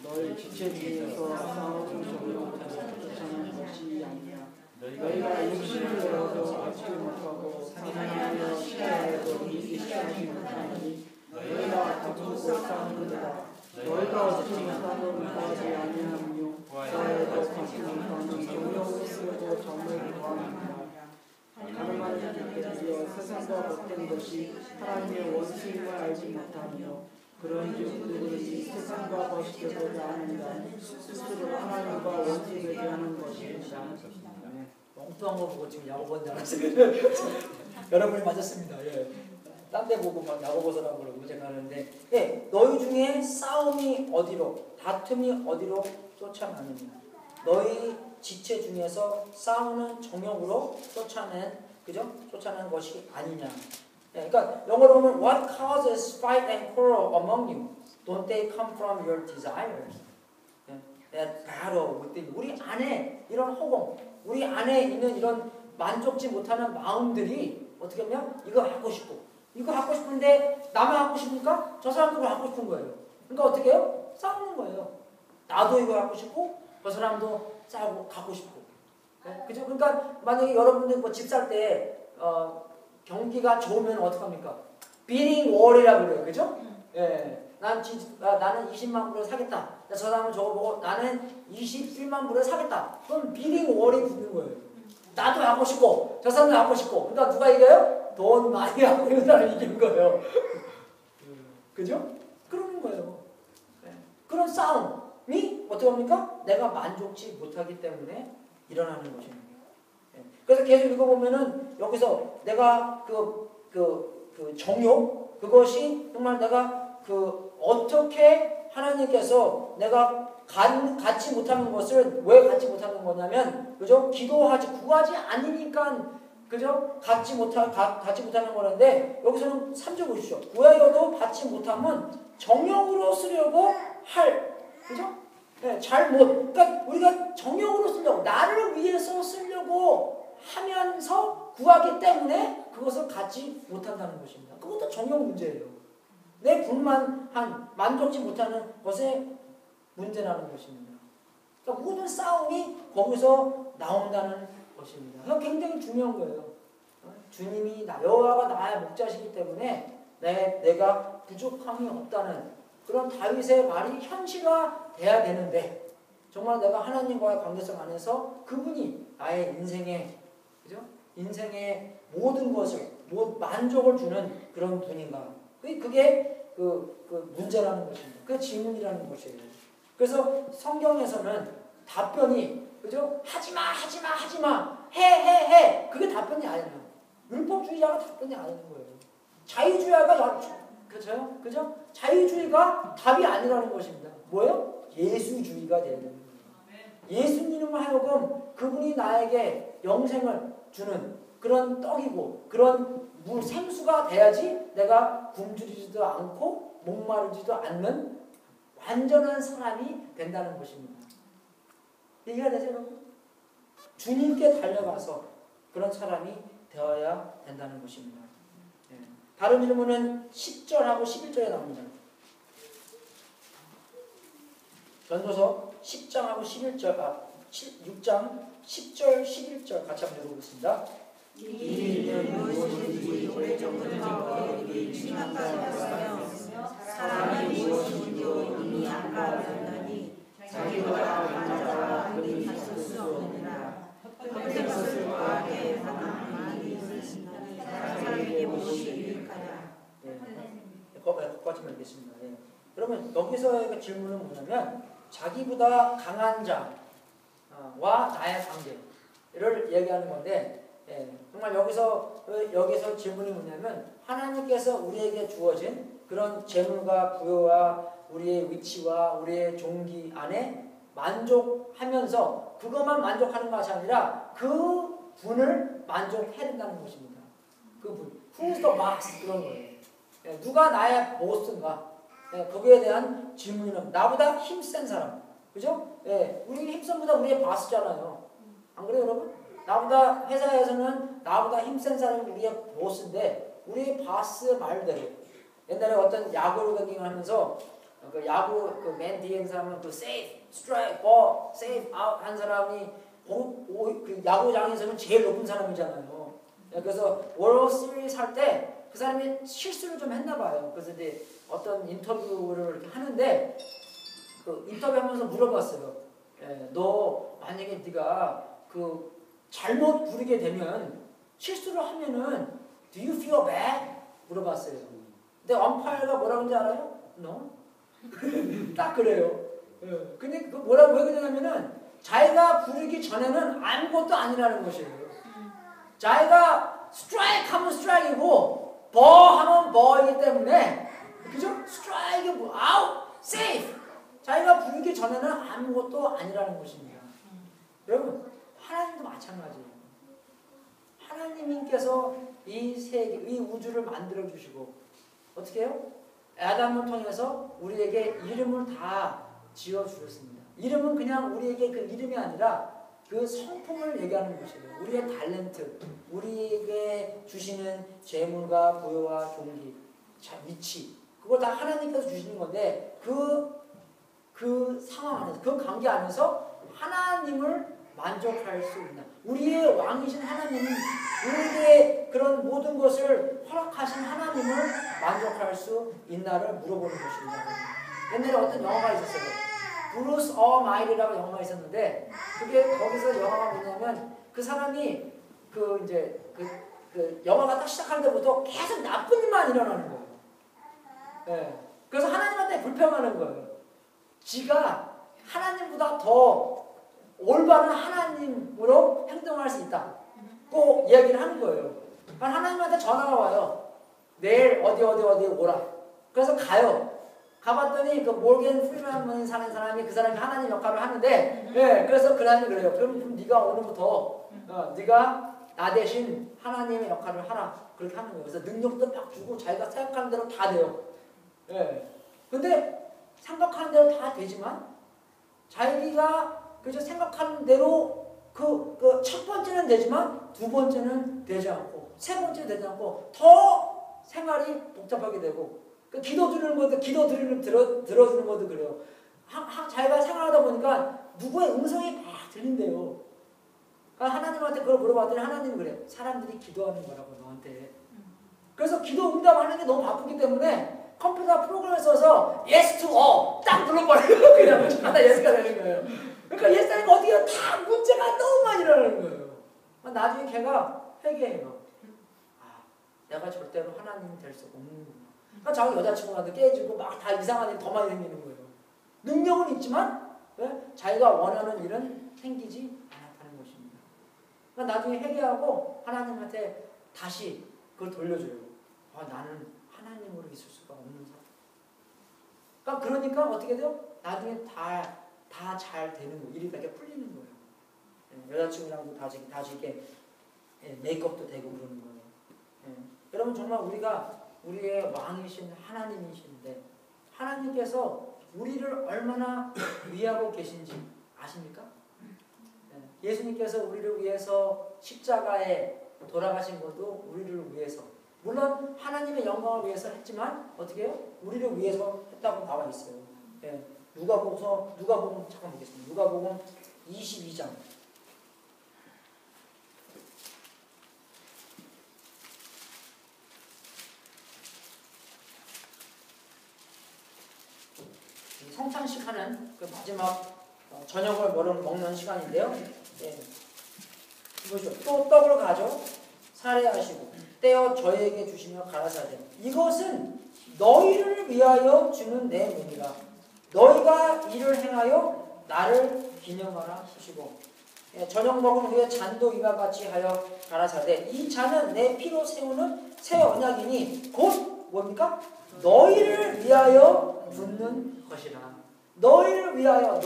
너의 지체 중에서 싸움을 정욕하여 쫓아나는 것이 아니야. 너희가 육신을 내어도 얻지 못하고 사냥하며 시야에도 이기지 못하니 너희가 다투고 싸우는도다. 너희가 얻지 못하고 구하지 아니하며 구하여도 받지 못하는 정욕을 쓰고 정을 구합니다. 가늠하는 자들이여 세상과 벗된 것이 하나님의 원수임을 알지 못하며 그런즉 그들이 세상과 벗되고자 하는 자는 스스로 하나님과 원수되게 하는 것입니다. 엉뚱한 거 보고 지금 야고보인 줄 알았어요. 여러분이 맞았습니다. 딴 데 보고 막 야고보서라고 그러고 생각하는데 너희 중에 싸움이 어디로 다툼이 어디로 쫓아나느냐. 너희 지체 중에서 싸우는 정욕으로 쫓아낸 것이 아니냐. 그러니까 영어로 보면 What causes fight and quarrel among you? Don't they come from your desires? That battle within. 우리 안에 이런 허공, 우리 안에 있는 이런 만족지 못하는 마음들이 어떻게 하면 이거 하고 싶은데 나만 하고 싶으니까 저 사람도 하고 싶은 거예요. 그러니까 어떻게 해요? 싸우는 거예요. 나도 이거 하고 싶고 저 사람도 싸우고 갖고 싶고. 그죠? 그러니까 만약에 여러분들 뭐 집 살 때 경기가 좋으면 어떡합니까? 비딩 월이라고 그래요. 그죠? 예. 나는 20만 불에 사겠다. 저 사람은 저거 보고 나는 21만 불에 사겠다. 그럼 비딩 월이 붙는 거예요. 나도 갖고 싶고 저 사람도 갖고 싶고. 그러니까 누가 이겨요? 돈 많이 갖고 있는 사람이 이기는 거예요. 그죠? 그러는 거예요. 예. 그런 싸움이 어떻게 합니까? 내가 만족치 못하기 때문에 일어나는 것입니다. 예. 그래서 계속 읽어보면은 여기서 내가 그 정욕 그것이 정말 내가 어떻게 하나님께서 내가 갖지 못하는 것을 왜 갖지 못하는 거냐면 그죠? 구하지 않으니까 그죠? 갖지 못하는 거는데 여기서는 3절 보십시오. 구하여도 받지 못하면 정욕으로 쓰려고 할 그죠? 네, 그러니까 우리가 정욕으로 쓰려고 나를 위해서 쓰려고 하면서 구하기 때문에 그것을 갖지 못한다는 것입니다. 그것도 정욕 문제예요. 내 불만한 만족지 못하는 것에 문제라는 것입니다. 그러니까 모든 싸움이 거기서 나온다는 것입니다. 그러니까 굉장히 중요한 거예요. 주님이 여호와가 나의 목자시기 때문에 내가 부족함이 없다는 그런 다윗의 말이 현실화돼야 되는데 정말 내가 하나님과의 관계성 안에서 그분이 나의 인생의 모든 것을 만족을 주는 그런 분인가? 그게 그 문제라는 것입니다. 그 질문이라는 것이에요. 그래서 성경에서는 답변이 그죠? 하지마 해 그게 답변이 아니에요. 율법주의자가 답변이 아닌 거예요. 자유주의가 그죠? 자유주의가 답이 아니라는 것입니다. 뭐예요? 예수주의가 되는 거예요. 예수님을 하여금 그분이 나에게 영생을 주는 그런 떡이고 그런 생수가 돼야지 내가 굶주리지도 않고 목마르지도 않는 완전한 사람이 된다는 것입니다. 이해가 되세요, 여러분? 주님께 달려가서 그런 사람이 되어야 된다는 것입니다. 네. 다른 질문은 10절하고 11절에 나옵니다. 전도서 10장하고 11절, 6장 10절, 11절 같이 한번 읽어보겠습니다. 이 일은 무엇인지 오래전부터 너희에게 지나가였으며 사람이 무엇인지도 이미 알아졌나니 자기와 다른 자와 그리 있을 수 없느니라. 헛된 것을 구하게 하나님이 있으시나니 사람에게 무엇이 유익하냐. 거기까지 읽겠습니다. 예. 그러면 여기서의 질문은 뭐냐면 자기보다 강한 자와 나의 관계를 얘기하는 건데 예, 정말 여기서 질문이 뭐냐면 하나님께서 우리에게 주어진 그런 재물과 부여와 우리의 위치와 우리의 종기 안에 만족하면서 그것만 만족하는 것이 아니라 그 분을 만족해야 된다는 것입니다. 그 분. Who's the boss? 그런 거예요. 예, 누가 나의 보스인가? 예, 거기에 대한 질문은 나보다 힘센 사람. 그죠? 예, 우리 힘센보다 우리의 바스잖아요. 안 그래요, 여러분? 나보다 회사에서는 나보다 힘센 사람이 우리의 보스인데 우리의 바스 말대로 옛날에 어떤 야구를 경기를 하면서 그 야구 맨 뒤에 있는 사람은 세이프, 스트라이크, 볼, 세이프, 아웃 한 사람이 그 야구장에서는 제일 높은 사람이잖아요. 그래서 월드 시리즈 할 때 그 사람이 실수를 좀 했나 봐요. 그래서 이제 어떤 인터뷰를 이렇게 하는데 그 인터뷰하면서 물어봤어요. 너 만약에 네가 잘못 부르게 되면 실수를 하면은 Do you feel bad? 물어봤어요. 근데 엄파이어가 뭐라고 하는지 알아요? No. 딱 그래요. 근데 그 뭐라고 왜 그러냐면은 자기가 부르기 전에는 아무것도 아니라는 것이에요. 자기가 스트라이크 하면 스트라이크이고 버 하면 버이기 때문에 그죠? 스트라이크, 아웃, 세이프. 자기가 부르기 전에는 아무것도 아니라는 것입니다. 여러분 하나님도 마찬가지예요. 하나님께서 이 세계, 이 우주를 만들어 주시고 어떻게 해요? 아담을 통해서 우리에게 이름을 다 지어 주셨습니다. 이름은 그냥 우리에게 그 이름이 아니라 그 성품을 얘기하는 것이에요. 우리의 탤런트, 우리에게 주시는 재물과 부여와 종기, 위치, 그걸 다 하나님께서 주시는 건데 그 상황 안에서, 그 관계 안에서 하나님을 만족할 수 있나? 우리의 왕이신 하나님은 우리에게 그런 모든 것을 허락하신 하나님을 만족할 수 있나를 물어보는 것입니다. 옛날에 어떤 영화가 있었어요. 브루스 어마일이라고 영화가 있었는데 그게 거기서 영화가 뭐냐면 그 사람이 그 영화가 딱 시작할 때부터 계속 나쁜 일만 일어나는 거예요. 네. 그래서 하나님한테 불평하는 거예요. 지가 하나님보다 더 올바른 하나님으로 행동할 수 있다. 꼭 이야기를 하는 거예요. 그러니까 하나님한테 전화가 와요. 내일 어디 오라. 그래서 가요. 가봤더니 그 몰겐 프리먼 사는 사람이 그 사람이 하나님 역할을 하는데, 네, 그래서 그 사람이 그래요. 그럼 네가 오늘부터 네가 나 대신 하나님의 역할을 하라. 그렇게 하는 거예요. 그래서 능력도 막 주고 자기가 생각하는 대로 다 돼요. 네. 근데 생각하는 대로 다 되지만 자기가 그저 생각하는 대로 그 첫 번째는 되지만 두 번째는 되지 않고 세 번째는 되지 않고 더 생활이 복잡하게 되고 그 기도 들어주는 것도 그래요. 자기가 생활하다 보니까 누구의 음성이 막 들린대요. 그러니까 하나님한테 그걸 물어봤더니 하나님은 그래요. 사람들이 기도하는 거라고 너한테. 그래서 기도 응답하는 게 너무 바쁘기 때문에 컴퓨터 프로그램을 써서 yes to all 딱 눌러버려요. 그냥 하나 예스가 되는 거예요. 그러니까 예스 하니까 어떻게 다 문제가 너무 많이 일어나는 거예요. 나중에 걔가 회개해요. 아, 내가 절대로 하나님 될 수 없는구나. 그러니까 자기 여자친구한테 깨지고 막 다 이상한 일이 더 많이 생기는 거예요. 능력은 있지만 자기가 원하는 일은 생기지 않았다는 것입니다. 그러니까 나중에 회개하고 하나님한테 다시 그걸 돌려줘요. 아, 나는 하나님으로 있을 수가 없는 사람. 그러니까 어떻게 돼요? 나중에 다 잘 되는 거예요. 일이 되게 풀리는 거예요. 여자친구랑도 다시 이렇게 메이크업도 되고 그러는 거예요. 여러분 정말 우리가 우리의 왕이신 하나님이신데 하나님께서 우리를 얼마나 위하고 계신지 아십니까? 예수님께서 우리를 위해서 십자가에 돌아가신 것도 우리를 위해서 물론 하나님의 영광을 위해서 했지만 어떻게 해요? 우리를 위해서 했다고 나와 있어요. 누가복음 잠깐 보겠습니다. 누가복음 22장. 성찬식 하는 그 마지막 저녁을 먹는 시간인데요. 보시죠. 또 떡을 가져 살해하시고 떼어 저에게 주시며 가라사대 이것은 너희를 위하여 주는 내 몸이라 너희가 이를 행하여 나를 기념하라 하시고 저녁 먹은 후에 잔도 이와 같이 하여 가라사대 이 잔은 내 피로 세우는 새 언약이니 곧 뭡니까? 너희를 위하여 붓는 것이라. 너희를 위하여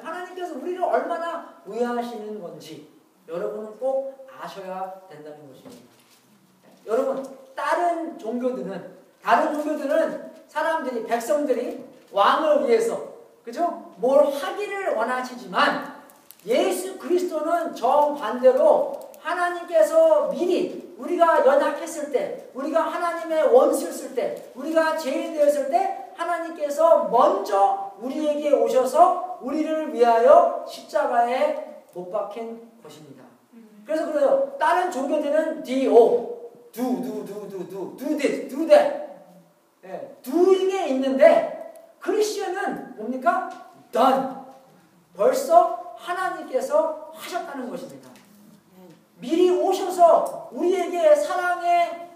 하나님께서 우리를 얼마나 위하시는 건지 여러분은 꼭 아셔야 된다는 것입니다. 여러분 다른 종교들은 사람들이 백성들이 왕을 위해서 그죠? 뭘 하기를 원하시지만 예수 그리스도는 정반대로 하나님께서 미리 우리가 연약했을 때 우리가 하나님의 원수였을 때 우리가 죄인 되었을 때 하나님께서 먼저 우리에게 오셔서 우리를 위하여 십자가에 못 박힌 것입니다. 그래서 그래요. 다른 종교들은 do this, do that. doing 게 있는데 크리스천은 뭡니까? done. 벌써 하나님께서 하셨다는 것입니다. 미리 오셔서 우리에게 사랑의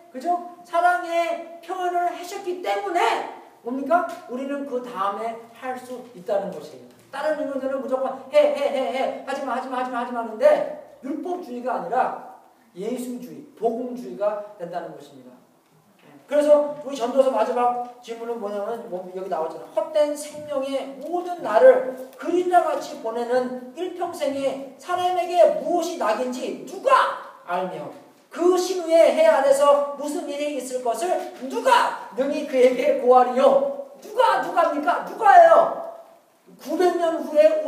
표현을 하셨기 때문에 뭡니까? 우리는 그 다음에 할 수 있다는 것이에요. 다른 종교들은 무조건 해 하지마 하는데 율법주의가 아니라 예수주의, 복음주의가 된다는 것입니다. 그래서 우리 전도서 마지막 질문은 뭐냐면 여기 나왔잖아요. 헛된 생명의 모든 날을 그림자같이 보내는 일평생에 사람에게 무엇이 낙인지 누가 알며 그 신후의 해 안에서 무슨 일이 있을 것을 누가 능히 그에게 고하리요. 누가입니까? 누가예요? 900년 후에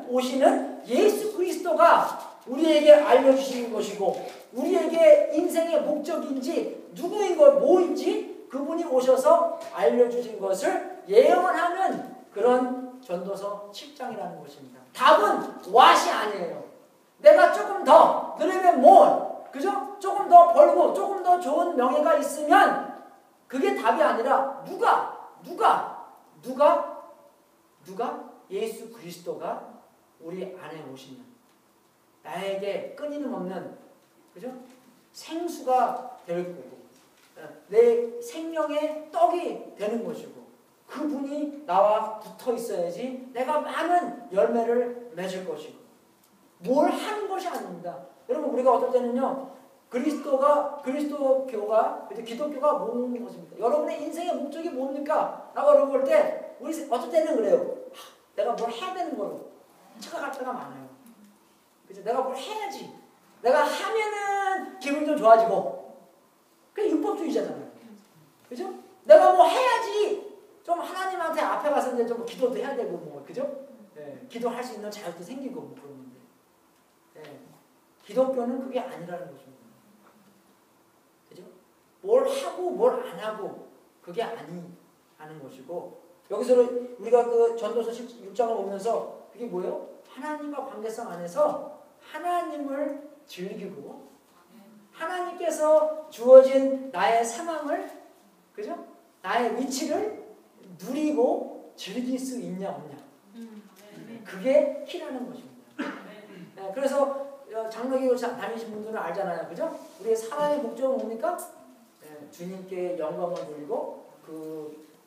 오시는 예수 그리스도가 우리에게 알려주시는 것이고 우리에게 인생의 목적인지 누구인 것 뭐인지 그분이 오셔서 알려주신 것을 예언하는 그런 전도서 7장이라는 것입니다. 답은 what이 아니에요. 내가 조금 더 늘으면 more, 그죠? 조금 더 벌고 조금 더 좋은 명예가 있으면 그게 답이 아니라 누가 예수 그리스도가 우리 안에 오시면 나에게 끊임이 없는, 그죠? 생수가 될 거고 내 생명의 떡이 되는 것이고 그분이 나와 붙어 있어야지 내가 많은 열매를 맺을 것이고 뭘 하는 것이 아닙니다. 여러분 우리가 어떨 때는요 그리스도교가 기독교가 뭐는 것입니까? 여러분의 인생의 목적이 뭡니까? 라고 여러분 볼 때 우리 어떨 때는 그래요. 내가 뭘 해야 되는 거로 착각할 때가 많아요. 그죠? 내가 뭘 해야지. 내가 하면은 기분이 좀 좋아지고. 그게 율법주의자잖아요. 그죠? 내가 뭐 해야지. 좀 하나님한테 앞에 가서 이제 좀 기도도 해야 되고 뭐 그죠? 네, 기도할 수 있는 자유도 생기고 뭐 그런 건데. 네, 기독교는 그게 아니라는 것입니다. 그죠? 뭘 하고 뭘 안 하고 그게 아니라는 것이고 여기서 우리가 그 전도서 6장을 보면서 그게 뭐예요? 하나님과 관계성 안에서 하나님을 즐기고 하나님께서 주어진 나의 상황을, 그죠? 나의 위치를 누리고 즐길 수 있냐 없냐. 그게 키라는 것입니다. 네, 그래서 장로교 다니신 분들은 알잖아요. 그죠? 우리의 살아의 목적은 뭡니까? 네, 주님께 영광을 돌리고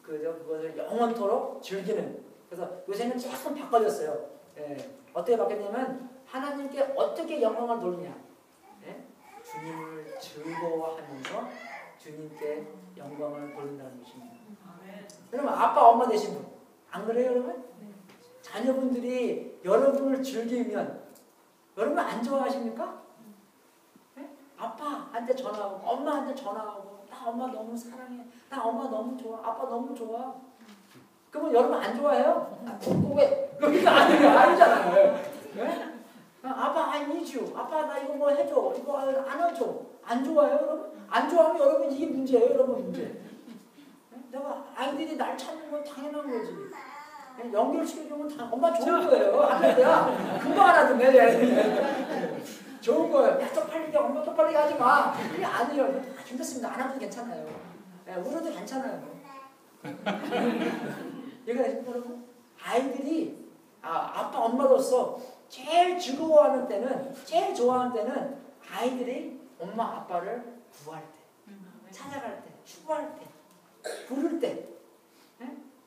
그것을 영원토록 즐기는. 그래서 요새는 조금 바꿔졌어요. 네, 어떻게 바뀌었냐면 하나님께 어떻게 영광을 돌리냐. 네? 주님을 즐거워하면서 주님께 영광을 돌린다는 것입니다. 여러분 아빠 엄마 되신 분 안 그래요 여러분? 자녀분들이 여러분을 즐기면 여러분 안 좋아하십니까? 네? 아빠한테 전화하고 엄마한테 전화하고 나 엄마 너무 사랑해. 나 엄마 너무 좋아. 아빠 너무 좋아. 그러면 여러분 안 좋아해요? 왜? 그러니까 아니잖아요. 네? 아빠 I need you. 아빠 나 이거 뭐 해줘. 이거 안아줘. 안 좋아해요 여러분? 안 좋아하면 여러분 이게 문제예요. 여러분 문제. 네? 내가 아이들이 날 찾는 건 당연한 거지. 연결시켜주면 엄마 좋은 거예요. 안 돼야 금방 알아듣네. 좋은 거예요. 야 쪽팔리게 엄마 쪽팔리게 하지 마. 그게 아니에요. 괜찮습니다. 안 하면 괜찮아요. 울어도 괜찮아요. 얘가 여러분 아이들이 아빠 엄마로서 제일 즐거워하는 때는 제일 좋아하는 때는 아이들이 엄마 아빠를 구할 때, 찾아갈 때, 추구할 때, 부를 때.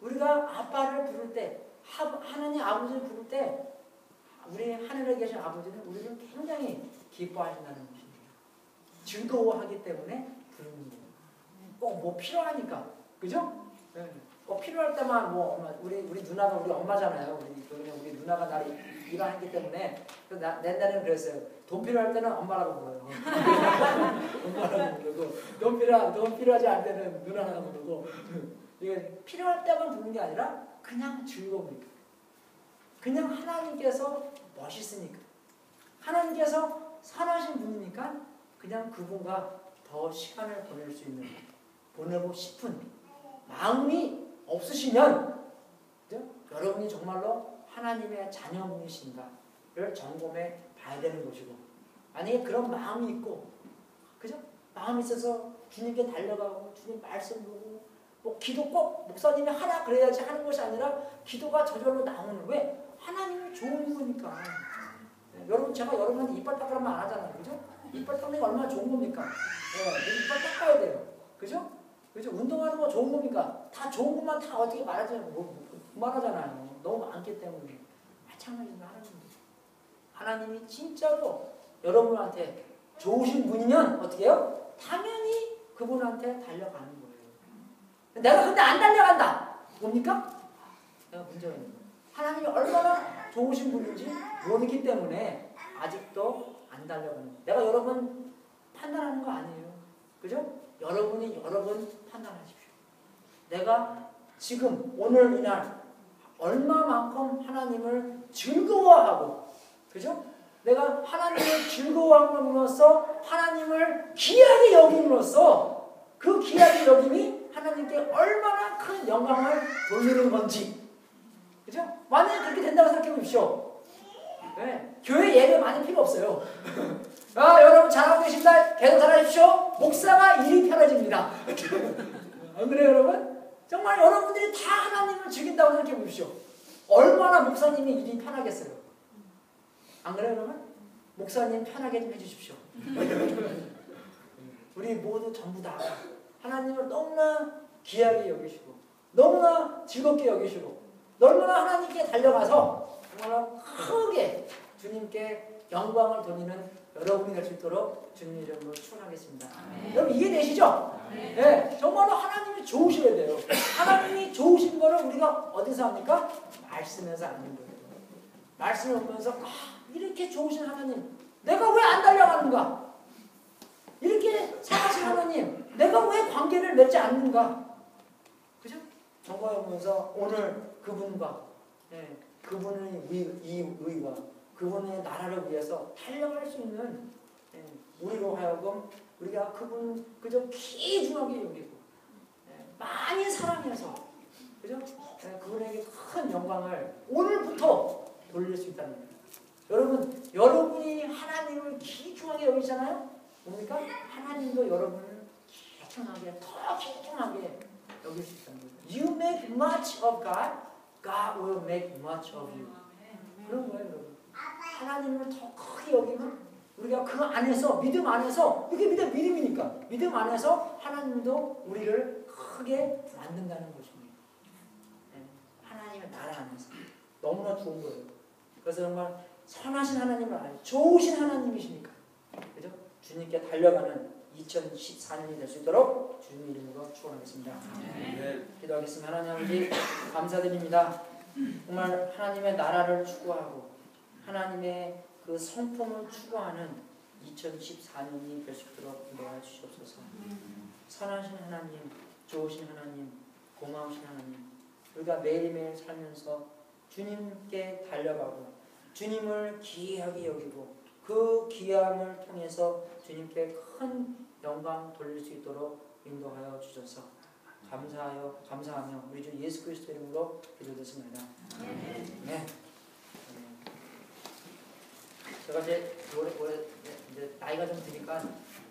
우리가 아빠를 부를 때, 하나님 아버지를 부를 때 우리 하늘에 계신 아버지는 우리를 굉장히 기뻐하신다는 것입니다. 즐거워하기 때문에 부르는 거예요. 꼭 뭐 필요하니까, 그죠? 네. 꼭 필요할 때만 뭐 엄마, 우리 누나가 우리 엄마잖아요. 우리 누나가 나를 일하기 때문에 옛날에는 그랬어요. 돈 필요할 때는 엄마라고 불러요. 엄마라고 부르고 돈 필요하지 않을 때는 누나라고 부르고. 이게 필요할 때만 부르는 게 아니라 그냥 즐거우니까. 그냥 하나님께서 멋있으니까. 하나님께서 선하신 분이니까 그냥 그분과 더 시간을 보내고 싶은 마음이 없으시면 여러분이 정말로 하나님의 자녀분이신가를 점검해 봐야 되는 것이고 만약에 그런 마음이 있고 그죠? 마음이 있어서 주님께 달려가고 주님 말씀 보고 뭐 기도 꼭 목사님이 하라 그래야지 하는 것이 아니라 기도가 저절로 나오는 왜? 하나님이 좋은 거니까. 네, 여러분 제가 여러분한테 이빨 닦으라면 안 하잖아요. 그죠? 이빨 닦는 게 얼마나 좋은 겁니까? 네, 이빨 닦아야 돼요. 그죠? 그죠? 운동하는 거 좋은 겁니까? 다 좋은 것만 다 어떻게 말하잖아요. 그만하잖아요. 너무 많기 때문에. 마찬가지로 하나님이 진짜로 여러분한테 좋으신 분이면 어떻게 해요? 당연히 그분한테 달려가는 거예요. 내가 근데 안 달려간다. 뭡니까? 내가 문제가 있는 거예요. 하나님이 얼마나 좋으신 분인지 모르기 때문에 아직도 안 달려가는 거예요. 내가 여러분 판단하는 거 아니에요. 그죠? 여러분이 여러분 판단하십시오. 내가 지금 오늘 이날 얼마만큼 하나님을 즐거워하고 그죠? 내가 하나님을 즐거워함으로써 하나님을 귀하게 여김으로써 그 귀하게 여김이 하나님께 얼마나 큰 영광을 돌리는 건지 그죠? 만약에 그렇게 된다고 생각해 보십시오. 네. 교회 예배 많이 필요 없어요. 아, 여러분 잘하고 계십니다. 계속 잘하십시오. 목사가 일이 편해집니다. 안 그래요, 여러분? 정말 여러분들이 다 하나님을 즐긴다고 생각해 보십시오. 얼마나 목사님이 일이 편하겠어요. 안 그래요, 여러분? 목사님 편하게 좀 해주십시오. 우리 모두 전부 다 하나님을 너무나 귀하게 여기시고 너무나 즐겁게 여기시고 너무나 하나님께 달려가서 정말 크게 주님께 영광을 돌리는 여러분이 될 수 있도록 주님 이름으로 축원하겠습니다. 여러분 이해되시죠? 네, 정말로 하나님이 좋으셔야 돼요. 하나님이 좋으신 거를 우리가 어디서 합니까? 말씀에서 아는 거예요. 말씀을 보면서 이렇게 좋으신 하나님 내가 왜 안 달려가는가? 이렇게 사랑하신 하나님 내가 왜 관계를 맺지 않는가? 그죠? 정거해 보면서 오늘 그분과 그분의 의와 그분의 나라를 위해서 달려갈 수 있는 우리로 하여금 우리가 그분 그저 귀중하게 여기고 많이 사랑해서 그죠? 그분에게 큰 영광을 오늘부터 돌릴 수 있다는 거예요. 여러분, 여러분이 하나님을 귀중하게 여기잖아요. 뭡니까? 하나님도 여러분을 귀중하게, 더 귀중하게 여길 수 있다는 거예요. You make much of God, God will make much of you. 그런 거예요, 여러분. 하나님을 더 크게 여기면 우리가 그 안에서, 믿음 안에서, 이게 믿음이니까 믿음 안에서 하나님도 우리를 크게 만든다는 것입니다. 하나님의 나라 안에서 너무나 좋은 거예요. 그래서 정말 선하신 하나님을 알고 좋으신 하나님이시니까 그죠? 주님께 달려가는 2014년이 될 수 있도록 주님 이름으로 축원하겠습니다. 기도하겠습니다. 하나님 아버지 감사드립니다. 정말 하나님의 나라를 추구하고 하나님의 그 성품을 추구하는 2014년이 될 수 있도록 인도해 주시옵소서. 선하신 하나님, 좋으신 하나님, 고마우신 하나님, 우리가 매일매일 살면서 주님께 달려가고 주님을 귀하게 여기고 그 귀함을 통해서 주님께 큰 영광 돌릴 수 있도록 인도하여 주셔서 감사하며 우리 주 예수 그리스도 이름으로 기도드렸습니다. 네. 제가 이제 올해 이제 나이가 좀 드니까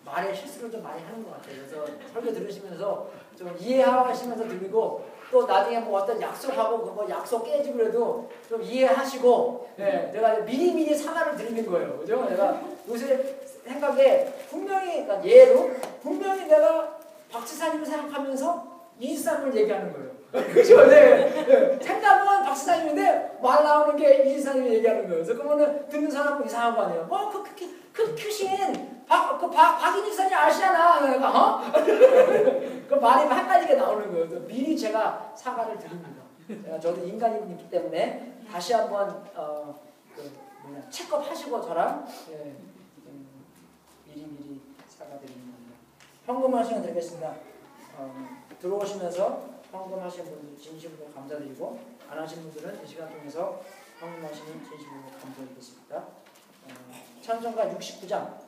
말에 실수를 좀 많이 하는 것 같아요. 그래서 설교 들으시면서 좀 이해하시면서 들리고 또 나중에 뭐 어떤 약속하고 뭐 약속 깨지고 그래도 좀 이해하시고 내가 미리미리 사과를 드리는 거예요. 그죠? 내가 요새 생각에 분명히 그러니까 예로 분명히 내가 박지사님을 생각하면서 이지사님을 얘기하는 거예요. 그죠? 네. 생각은 박지사님인데 말 나오는 게 이지사님이 얘기하는 거예요. 그래서 그러면은 듣는 사람은 이상한 거 아니에요. 그 큐신 박인희 지사님 아시잖아. 내가 그 말이 헷갈리게 나오는 거예요. 그래서 미리 제가 사과를 드립니다. 저도 인간이기 때문에 다시 한번 체크하시고 저랑 미리 사과드립니다. 헌금하는 시간 드리겠습니다. 들어오시면서 헌금하신 분들 진심으로 감사드리고 안 하신 분들은 이 시간 통해서 헌금하시는 진심으로 감사드리겠습니다. 찬송가 69장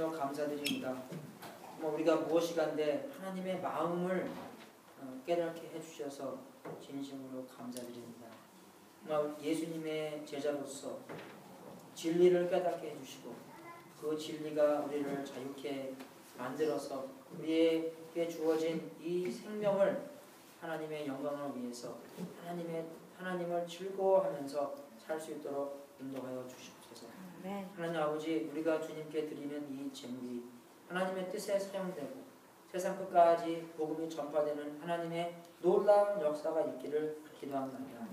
하나님여 감사드립니다. 우리가 무엇이간데 하나님의 마음을 깨닫게 해주셔서 진심으로 감사드립니다. 예수님의 제자로서 진리를 깨닫게 해주시고 그 진리가 우리를 자유케 만들어서 우리에게 주어진 이 생명을 하나님의 영광을 위해서 하나님을 즐거워하면서 살 수 있도록 인도하여 주시옵소서. 하나님 아버지, 우리가 주님께 드리는 이 제물이 하나님의 뜻에 사용되고 세상 끝까지 복음이 전파되는 하나님의 놀라운 역사가 있기를 기도합니다.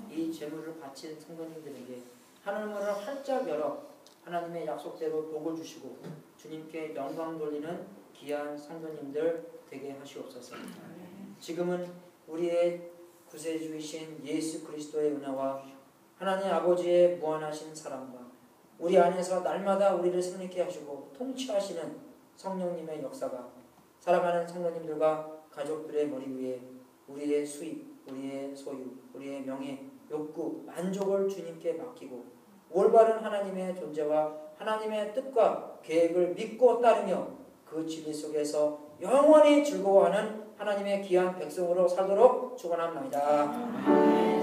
이 제물을 바친 성도님들에게 하늘문을 활짝 열어 하나님의 약속대로 복을 주시고 주님께 영광 돌리는 귀한 성도님들 되게 하시옵소서. 지금은 우리의 구세주이신 예수 그리스도의 은혜와 하나님 아버지의 무한하신 사랑과 우리 안에서 날마다 우리를 승리케 하시고 통치하시는 성령님의 역사가 살아가는 성도님들과 가족들의 머리 위에 우리의 수입, 우리의 소유, 우리의 명예, 욕구, 만족을 주님께 맡기고 올바른 하나님의 존재와 하나님의 뜻과 계획을 믿고 따르며 그 진리 속에서 영원히 즐거워하는 하나님의 귀한 백성으로 살도록 축원합니다.